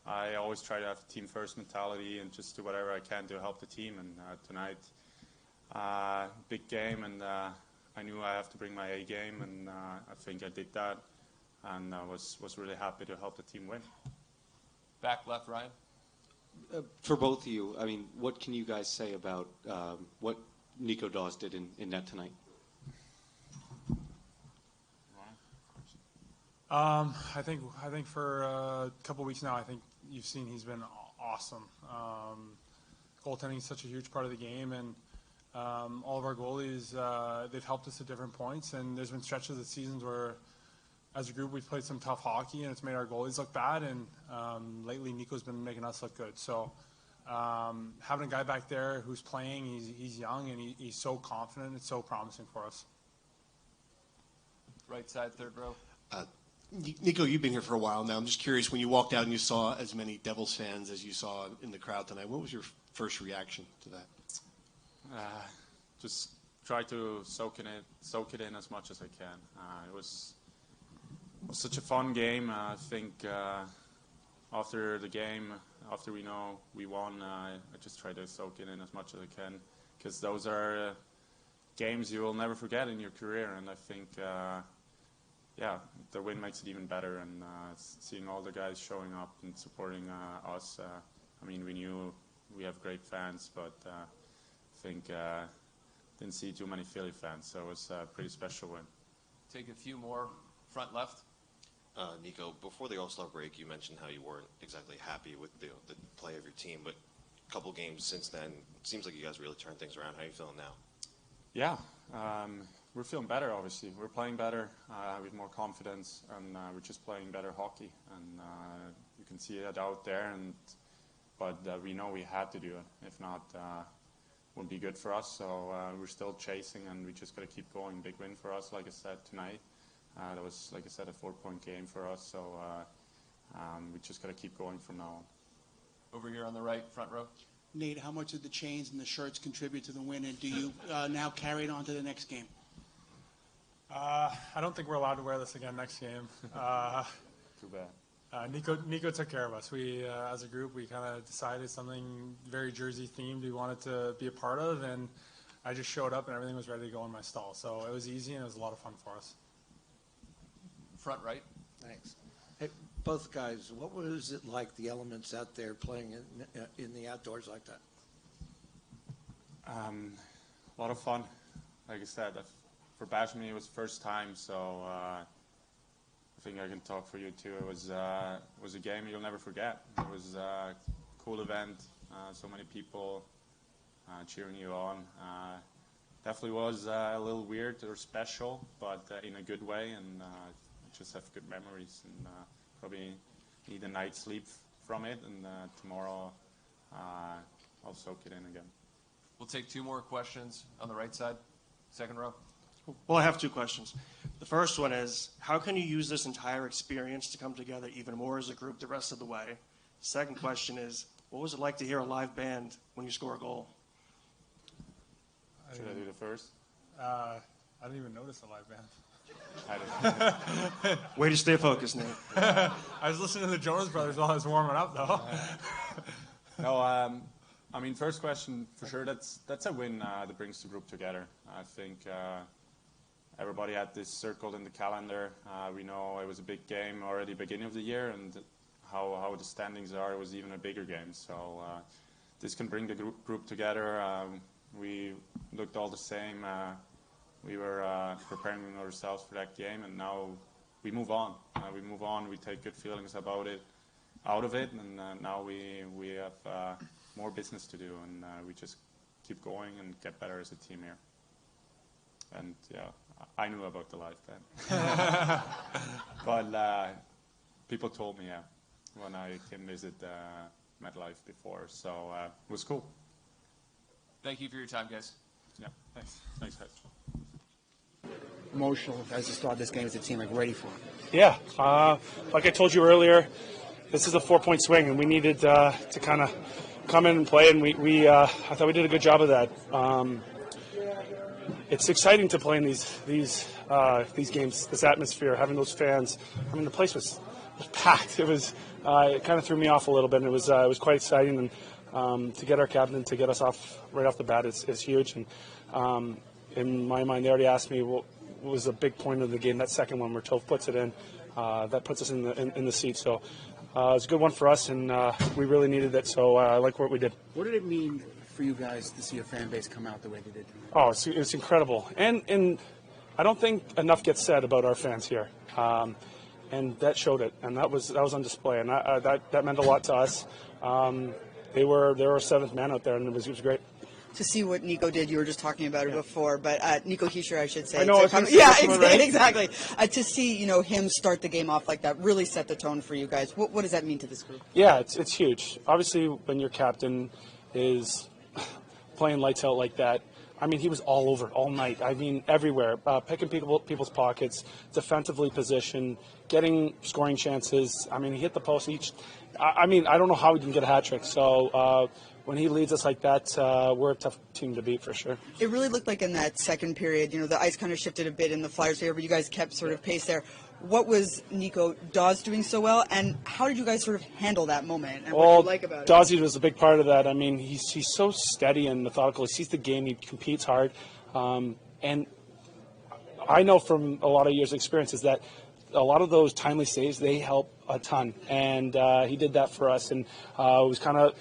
Speaker 21: I always try to have a team-first mentality and just do whatever I can to help the team. And tonight, big game, and I knew I have to bring my A game, and I think I did that, and I was really happy to help the team win.
Speaker 13: Back left, Ryan.
Speaker 16: For both of you, I mean, what can you guys say about what Nicodaws did in net tonight?
Speaker 12: I think for a couple weeks now, I think you've seen he's been awesome. Goaltending is such a huge part of the game, and all of our goalies, they've helped us at different points, and there's been stretches of seasons where as a group we've played some tough hockey and it's made our goalies look bad, and lately Nico's been making us look good. So having a guy back there who's playing, he's young and he's so confident, it's so promising for us.
Speaker 13: Right side, third row.
Speaker 7: Nico, you've been here for a while now. I'm just curious, when you walked out and you saw as many Devils fans as you saw in the crowd tonight, what was your first reaction to that?
Speaker 21: Just try to soak it in as much as I can. It was such a fun game. I think after the game, after we know we won, I just try to soak it in as much as I can, because those are games you will never forget in your career, and I think yeah, the win makes it even better, and seeing all the guys showing up and supporting us. I mean, we knew we have great fans, but I think didn't see too many Philly fans, so it was a pretty special win.
Speaker 13: Take a few more. Front left.
Speaker 15: Nico, before the All-Star break, you mentioned how you weren't exactly happy with the play of your team, but a couple games since then, it seems like you guys really turned things around. How are you feeling now?
Speaker 21: Yeah, we're feeling better, obviously. We're playing better with more confidence, and we're just playing better hockey. And you can see it out there, but we know we had to do it. If not, it wouldn't be good for us. So we're still chasing, and we just got to keep going. Big win for us, like I said, tonight. That was, like I said, a 4-point game for us. So we just got to keep going from now on.
Speaker 13: Over here on the right, front row.
Speaker 20: Nate, how much did the chains and the shirts contribute to the win, and do you now carry it on to the next game?
Speaker 12: I don't think we're allowed to wear this again next game.
Speaker 21: Too bad.
Speaker 12: Nico took care of us. We, as a group, we kind of decided something very Jersey themed we wanted to be a part of, and I just showed up and everything was ready to go in my stall. So it was easy and it was a lot of fun for us.
Speaker 13: Front right.
Speaker 18: Thanks. Hey, both guys, what was it like, the elements out there playing in the outdoors like that?
Speaker 21: A lot of fun. Like I said, for Bashmi, it was first time, so I think I can talk for you too. It was a game you'll never forget. It was a cool event. So many people cheering you on. Definitely was a little weird or special, but in a good way, and just have good memories, and probably need a night's sleep from it, and tomorrow I'll soak it in again.
Speaker 13: We'll take two more questions on the right side, second row.
Speaker 23: Well, I have two questions. The first one is, how can you use this entire experience to come together even more as a group the rest of the way? Second question is, what was it like to hear a live band when you score a goal?
Speaker 21: Should I do the first?
Speaker 12: I didn't even notice the live band.
Speaker 23: Way to stay focused, Nate.
Speaker 12: I was listening to the Jonas Brothers while I was warming up, though.
Speaker 21: No, I mean, first question, for sure, that's a win that brings the group together. I think everybody had this circled in the calendar. We know it was a big game already beginning of the year, and how the standings are, it was even a bigger game. So this can bring the group together. We looked all the same. We were preparing ourselves for that game, and now we move on. We take good feelings about it, out of it, and now we have more business to do, and we just keep going and get better as a team here. And yeah, I knew about the live band, but people told me, when I came visit MetLife before, so it was cool.
Speaker 13: Thank you for your time, guys.
Speaker 21: Yeah, thanks. Thanks, guys.
Speaker 2: Emotional as you start this game as a team, like ready for it?
Speaker 27: Yeah, like I told you earlier, this is a 4-point swing, and we needed to kind of come in and play, and I thought we did a good job of that. It's exciting to play in these games, this atmosphere, having those fans. I mean, the place was packed. It kind of threw me off a little bit, and it was quite exciting. And to get our captain to get us off right off the bat is huge. And in my mind, they already asked me what was a big point of the game. That second one where Toph puts it in, that puts us in the seat. So it's a good one for us, and we really needed it. So I like what we did.
Speaker 2: What did it mean for you guys to see a fan base come out the way they did?
Speaker 27: Oh, it's incredible, and I don't think enough gets said about our fans here, and that showed it, and that was on display, and that meant a lot to us. They were seventh man out there, and it was great.
Speaker 22: To see what Nico did, you were just talking about it before, but nicohischier, I should say.
Speaker 27: I know.
Speaker 22: Exactly. To see him start the game off like that really set the tone for you guys. What does that mean to this group?
Speaker 27: Yeah, it's huge. Obviously, when your captain is playing lights out like that, I mean, he was all over all night. I mean, everywhere, picking people's pockets, defensively positioned, getting scoring chances. I mean, he hit the post each. I mean, I don't know how he didn't get a hat trick. So when he leads us like that, we're a tough team to beat for sure.
Speaker 22: It really looked like in that second period, the ice kind of shifted a bit in the Flyers' favor, but you guys kept sort of pace there. What was Nicodaws doing so well, and how did you guys sort of handle that moment? And what did you like about it?
Speaker 27: Dawsey was a big part of that. I mean, he's so steady and methodical. He sees the game. He competes hard. And I know from a lot of years' experience is that a lot of those timely saves, they help a ton. And he did that for us. And it was kind of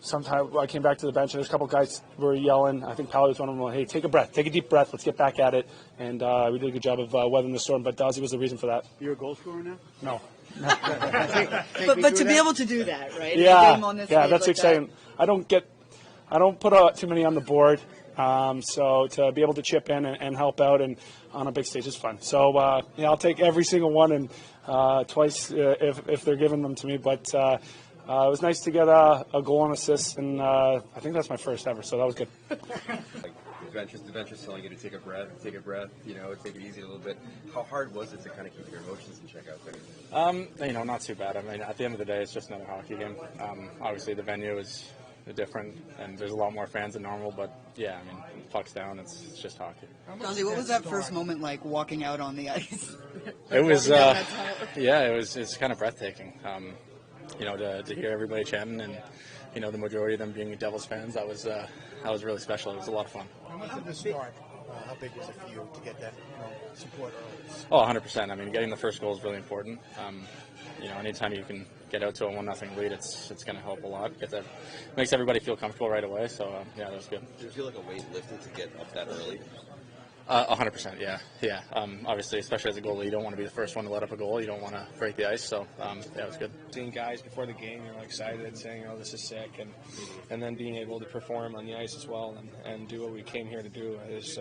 Speaker 27: sometimes I came back to the bench and there's a couple of guys were yelling. I think Pally was one of them. Hey, take a breath. Take a deep breath. Let's get back at it. And we did a good job of weathering the storm. But Dawsey was the reason for that.
Speaker 2: You're a goal scorer now?
Speaker 27: No.
Speaker 22: But to be able to do that, right?
Speaker 27: Yeah,
Speaker 22: that's
Speaker 27: like exciting. That. I don't put too many on the board. So to be able to chip in and help out and on a big stage is fun. So I'll take every single one and twice if they're giving them to me. But it was nice to get a goal and assist, and I think that's my first ever. So that was good.
Speaker 6: Adventures telling you to take a breath, take it easy a little bit. How hard was it to kind of keep your emotions in check out there?
Speaker 19: Not too bad. I mean, at the end of the day, it's just another hockey game. Obviously, the venue is different, and there's a lot more fans than normal. But yeah, I mean, puck's down. It's just hockey.
Speaker 22: Dawsey, what was that first moment like walking out on the ice?
Speaker 19: It was, it's kind of breathtaking. To hear everybody chanting and the majority of them being Devils fans, that was really special. It was a lot of fun.
Speaker 2: How much did this start? How big was it for you to get that support early?
Speaker 19: Oh, 100%. I mean, getting the first goal is really important. Anytime you can get out to a 1-0 lead, it's going to help a lot. Makes everybody feel comfortable right away. So that was good.
Speaker 15: Did it feel like a weight lifted to get up that early?
Speaker 19: 100%, yeah. Obviously, especially as a goalie, you don't want to be the first one to let up a goal. You don't want to break the ice. So it was good.
Speaker 14: Seeing guys before the game, you're excited, saying, "Oh, this is sick," and then being able to perform on the ice as well and do what we came here to do is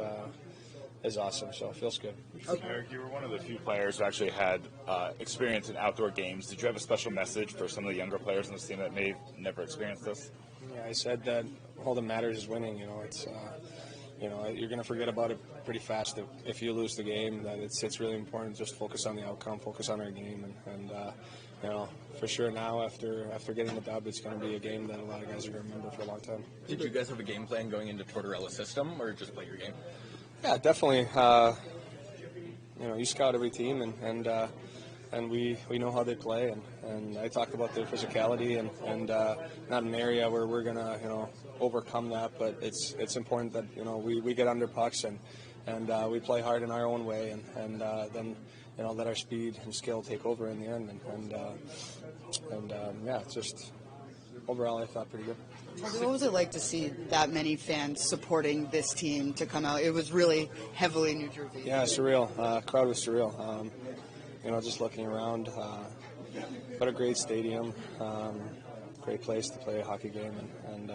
Speaker 14: awesome. So it feels good.
Speaker 17: Eric, you were one of the few players who actually had experience in outdoor games. Did you have a special message for some of the younger players on this team that may have never experienced this?
Speaker 14: Yeah, I said that all that matters is winning. It's you're going to forget about it pretty fast if you lose the game. That it's really important. Just focus on the outcome, focus on our game, and for sure now after getting the dub, it's going to be a game that a lot of guys are going to remember for a long time.
Speaker 6: Did you guys have a game plan going into Tortorella's system, or just play your game?
Speaker 14: Yeah, definitely. You scout every team, and we know how they play, and I talked about their physicality and not an area where we're gonna overcome that, but it's important that we get under pucks and we play hard in our own way, and then let our speed and skill take over in the end, just overall I thought pretty good.
Speaker 22: What was it like to see that many fans supporting this team to come out? It was really heavily New Jersey.
Speaker 14: Yeah, surreal. Crowd was surreal. Just looking around, what a great stadium, great place to play a hockey game, and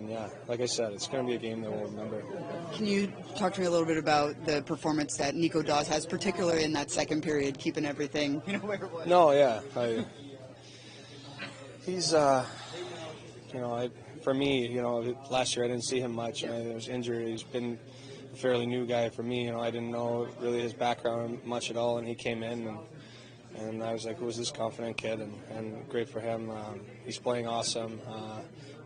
Speaker 14: yeah, like I said, it's going to be a game that we'll remember.
Speaker 22: Can you talk to me a little bit about the performance that Nicodaws has, particularly in that second period, keeping everything where it was?
Speaker 14: No, yeah, he's for me, you know, last year I didn't see him much. There was injury. He's been a fairly new guy for me. You know, I didn't know really his background much at all, and he came in and I was like, who's this confident kid? And great for him. He's playing awesome.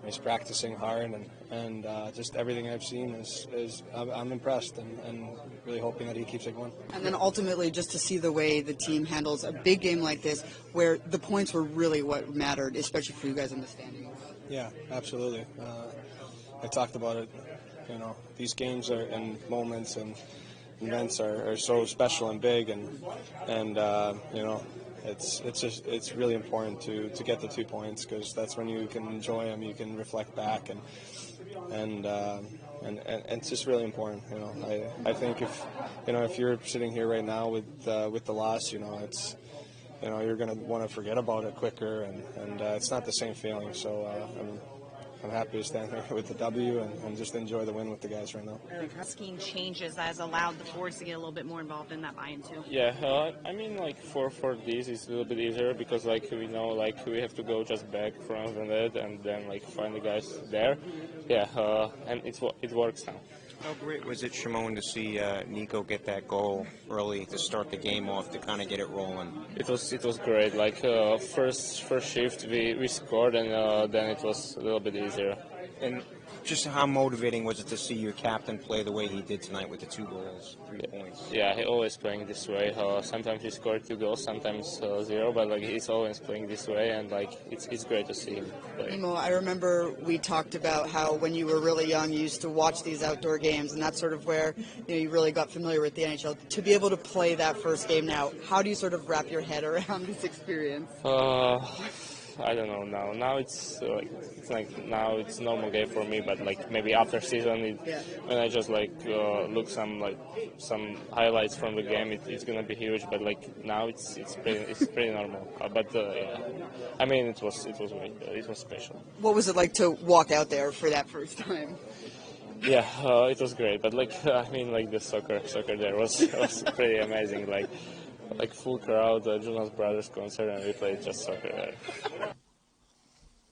Speaker 14: He's practicing hard, and just everything I've seen is I'm impressed and really hoping that he keeps it going.
Speaker 22: And then ultimately, just to see the way the team handles a big game like this, where the points were really what mattered, especially for you guys in the standings.
Speaker 14: Yeah, absolutely. I talked about it. You know, these games and moments and events are so special and big, and you know, it's really important to get the 2 points, because that's when you can enjoy them, you can reflect back, and it's just really important. You know, I think if you're sitting here right now with the loss, you know, it's, you know, you're going to want to forget about it quicker, and it's not the same feeling. So I'm happy to stand here with the W and just enjoy the win with the guys right now.
Speaker 5: Scheme changes that has allowed the forwards to get a little bit more involved in that buy-in too.
Speaker 8: Yeah, I mean, like for this it's a little bit easier because like we know like we have to go just back from the net and then like find the guys there. Yeah, and it works now.
Speaker 9: How great was it, Shimon, to see Nico get that goal early to start the game off to kind of get it rolling?
Speaker 8: It was great. Like first shift we scored, and then it was a little bit easier.
Speaker 9: And just how motivating was it to see your captain play the way he did tonight with the 2 goals, 3 points?
Speaker 8: Yeah, he always playing this way. Sometimes he scored 2 goals, sometimes 0, but like he's always playing this way, and like it's great to see him play.
Speaker 22: Nemo, I remember we talked about how when you were really young, you used to watch these outdoor games, and that's sort of where you really got familiar with the NHL. To be able to play that first game now, how do you sort of wrap your head around this experience?
Speaker 8: I don't know now. Now it's like now it's normal game for me, but like maybe after season, when I just like look some highlights from the game, it's gonna be huge. But like now it's pretty normal. But yeah, I mean it was great. It was special.
Speaker 22: What was it like to walk out there for that first time?
Speaker 8: Yeah, it was great. But like I mean like the soccer there was pretty amazing. Like full crowd, Jonas Brothers concert, and we played just soccer there.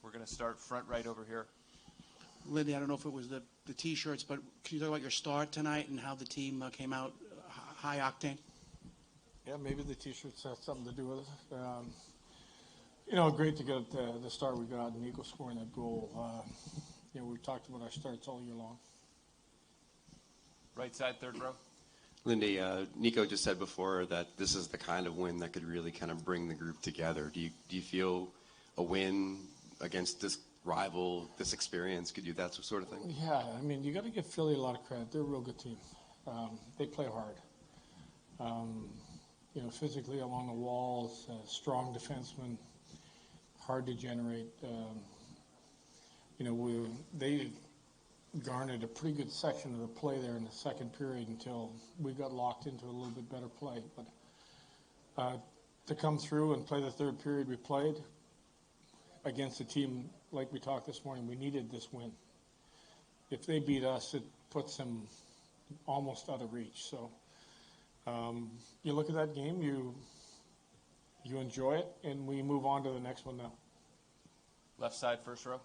Speaker 13: We're going to start front right over here.
Speaker 20: Lindy, I don't know if it was the T-shirts, but can you talk about your start tonight and how the team came out high octane?
Speaker 12: Yeah, maybe the T-shirts have something to do with it. You know, great to get the start we got, and Nico scoring that goal. You know, we've talked about our starts all year long.
Speaker 13: Right side, third row.
Speaker 6: Lindy, Nico just said before that this is the kind of win that could really kind of bring the group together. Do you feel a win against this rival, this experience, could do that sort of thing?
Speaker 12: Yeah, I mean, you got to give Philly a lot of credit. They're a real good team. They play hard. You know, physically along the walls, strong defensemen, hard to generate. You know, they garnered a pretty good section of the play there in the second period until we got locked into a little bit better play. But to come through and play the third period we played against a team like we talked this morning, we needed this win. If they beat us, it puts them almost out of reach. So you look at that game, you enjoy it, and we move on to the next one now.
Speaker 13: Left side, first row.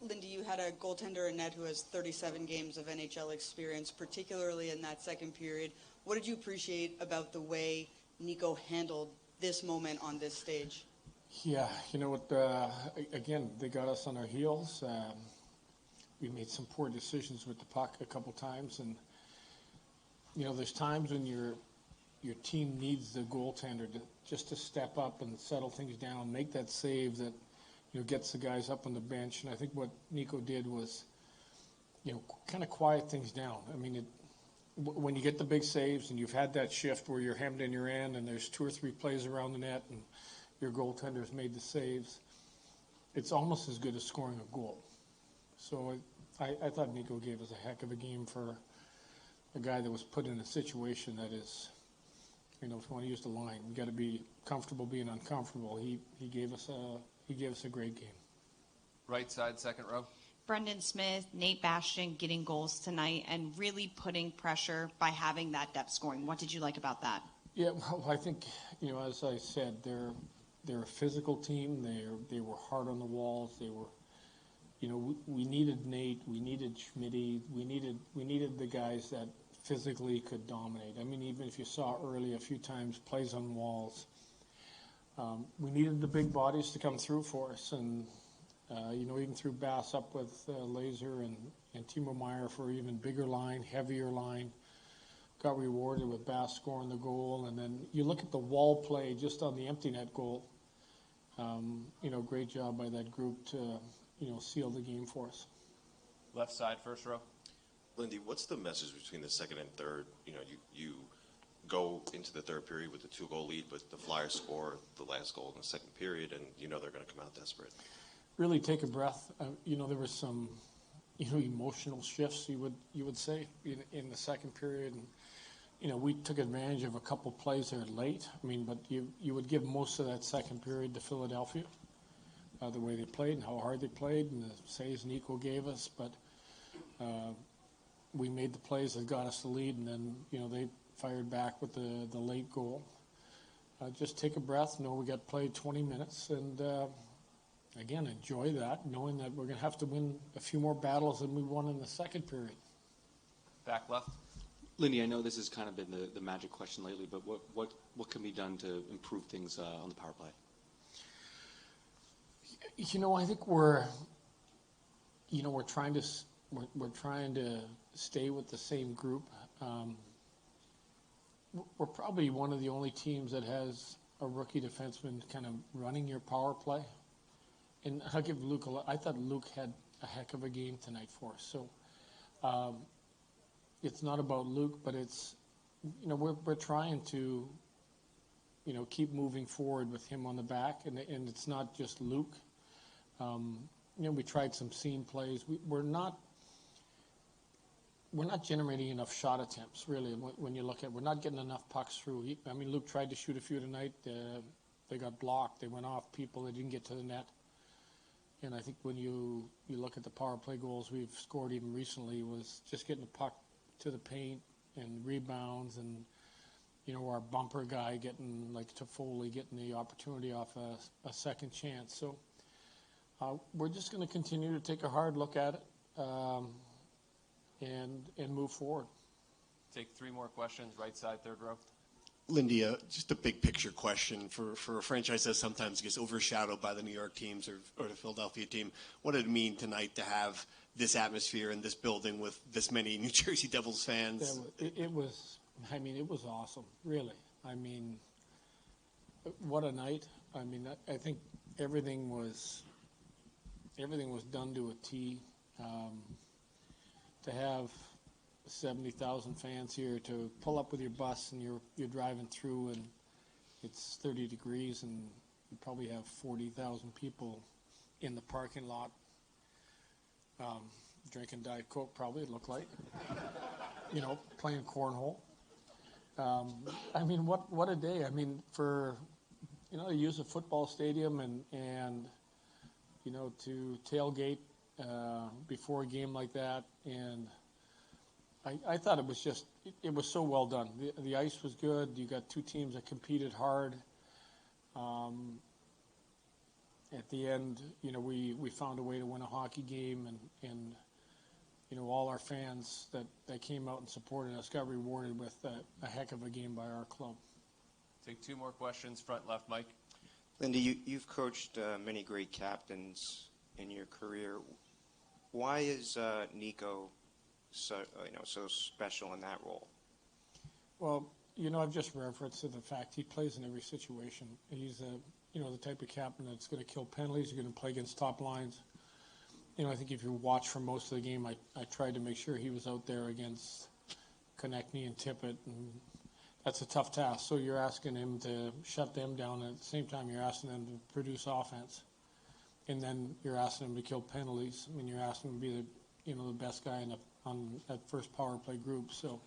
Speaker 22: Lindy, you had a goaltender in net who has 37 games of NHL experience, particularly in that second period. What did you appreciate about the way Nico handled this moment on this stage?
Speaker 12: Yeah, you know what, again, they got us on our heels. We made some poor decisions with the puck a couple times, and, you know, there's times when your team needs the goaltender just to step up and settle things down, make that save that, you know, gets the guys up on the bench. And I think what Nico did was, you know, kind of quiet things down. I mean, when you get the big saves and you've had that shift where you're hemmed in your end and there's 2 or 3 plays around the net and your goaltender's made the saves, it's almost as good as scoring a goal. So I thought Nico gave us a heck of a game for a guy that was put in a situation that is, you know, if you want to use the line, you got to be comfortable being uncomfortable. He gave us a great game.
Speaker 13: Right side, second row.
Speaker 5: Brendan Smith, Nate Bastian getting goals tonight and really putting pressure by having that depth scoring. What did you like about that?
Speaker 12: Yeah, well, I think, you know, as I said, they're a physical team. They were hard on the walls. They were
Speaker 27: we needed Nate, we needed Schmitty, we needed the guys that physically could dominate. I mean, even if you saw early a few times plays on walls, we needed the big bodies to come through for us. And, even threw Bass up with Laser and Timo Meyer for even bigger line, heavier line. Got rewarded with Bass scoring the goal. And then you look at the wall play just on the empty net goal. Great job by that group to, seal the game for us.
Speaker 13: Left side, first row.
Speaker 15: Lindy, what's the message between the second and third? You go into the third period with a 2-goal lead, but the Flyers score the last goal in the second period, and they're going to come out desperate.
Speaker 27: Really take a breath. There was some, emotional shifts, you would say, in the second period. And, we took advantage of a couple plays there late. But you would give most of that second period to Philadelphia, the way they played and how hard they played and the saves Nico gave us. But we made the plays that got us the lead, and then, they fired back with the late goal. Just take a breath, know we got played 20 minutes, and again, enjoy that, knowing that we're going to have to win a few more battles than we won in the second period.
Speaker 13: Back left.
Speaker 16: Lindy, I know this has kind of been the magic question lately, but what can be done to improve things on the power play?
Speaker 27: I think we're trying to stay with the same group. We're probably one of the only teams that has a rookie defenseman kind of running your power play. And I'll give Luke I thought Luke had a heck of a game tonight for us. So it's not about Luke, but it's, we're trying to, keep moving forward with him on the back. And it's not just Luke. We tried some seam plays. We're not generating enough shot attempts, really, when you look at it. We're not getting enough pucks through. Luke tried to shoot a few tonight. They got blocked. They went off people. They didn't get to the net. And I think when you look at the power play goals we've scored even recently, was just getting the puck to the paint and rebounds and, our bumper guy getting, like Toffoli, getting the opportunity off a second chance. So we're just going to continue to take a hard look at it. And move forward.
Speaker 13: Take 3 more questions, right side, third row.
Speaker 7: Lindy, just a big picture question for a franchise that sometimes gets overshadowed by the New York teams or the Philadelphia team. What did it mean tonight to have this atmosphere in this building with this many New Jersey Devils fans?
Speaker 27: It was awesome, really. What a night. I think everything was done to a T. To have 70,000 fans here, to pull up with your bus and you're driving through and it's 30 degrees and you probably have 40,000 people in the parking lot drinking Diet Coke, probably it looked like, playing cornhole. What a day. For, to use a football stadium and to tailgate before a game like that, and I thought it was so well done. The ice was good. You got 2 teams that competed hard. At the end, we found a way to win a hockey game, and all our fans that came out and supported us got rewarded with a heck of a game by our club.
Speaker 13: Take 2 more questions, front left, Mike.
Speaker 9: Lindy, you've coached many great captains in your career. Why is Nico so special in that role?
Speaker 27: Well, I've just referenced to the fact he plays in every situation. He's the type of captain that's going to kill penalties. He's going to play against top lines. I think if you watch for most of the game, I tried to make sure he was out there against Konechny and Tippett, and that's a tough task. So you're asking him to shut them down, and at the same time you're asking them to produce offense. And then you're asking him to kill penalties. You're asking him to be the best guy on that first power play group. So,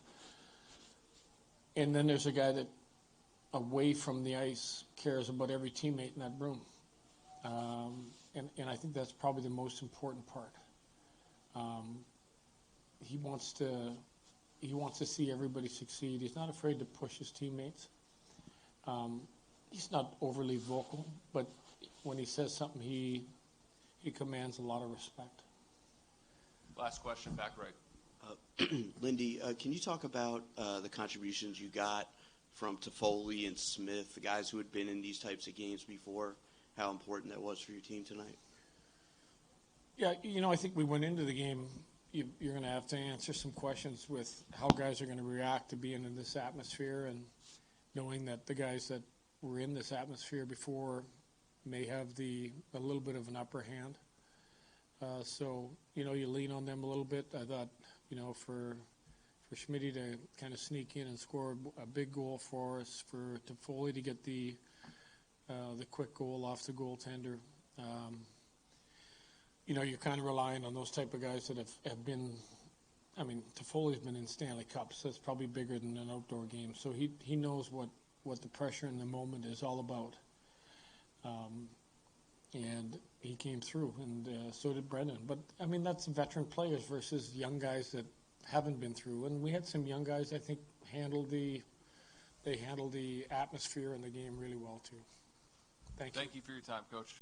Speaker 27: and then there's a guy that, away from the ice, cares about every teammate in that room. And I think that's probably the most important part. He wants to see everybody succeed. He's not afraid to push his teammates. He's not overly vocal, but when he says something, he
Speaker 12: he commands a lot of respect.
Speaker 13: Last question, back right.
Speaker 3: Lindy, can you talk about the contributions you got from Toffoli and Smith, the guys who had been in these types of games before, how important that was for your team tonight?
Speaker 12: Yeah, I think we went into the game, you're going to have to answer some questions with how guys are going to react to being in this atmosphere and knowing that the guys that were in this atmosphere before may have a little bit of an upper hand. So, you lean on them a little bit. I thought, for Schmitty to kind of sneak in and score a big goal for us, for Toffoli to get the quick goal off the goaltender. You're kind of relying on those type of guys that have been, Toffoli's been in Stanley Cups. That's probably bigger than an outdoor game. So he knows what the pressure in the moment is all about. And he came through, and so did Brendan. But, that's veteran players versus young guys that haven't been through. And we had some young guys, I think, handled the atmosphere in the game really well, too. Thank you.
Speaker 13: Thank you for your time, Coach.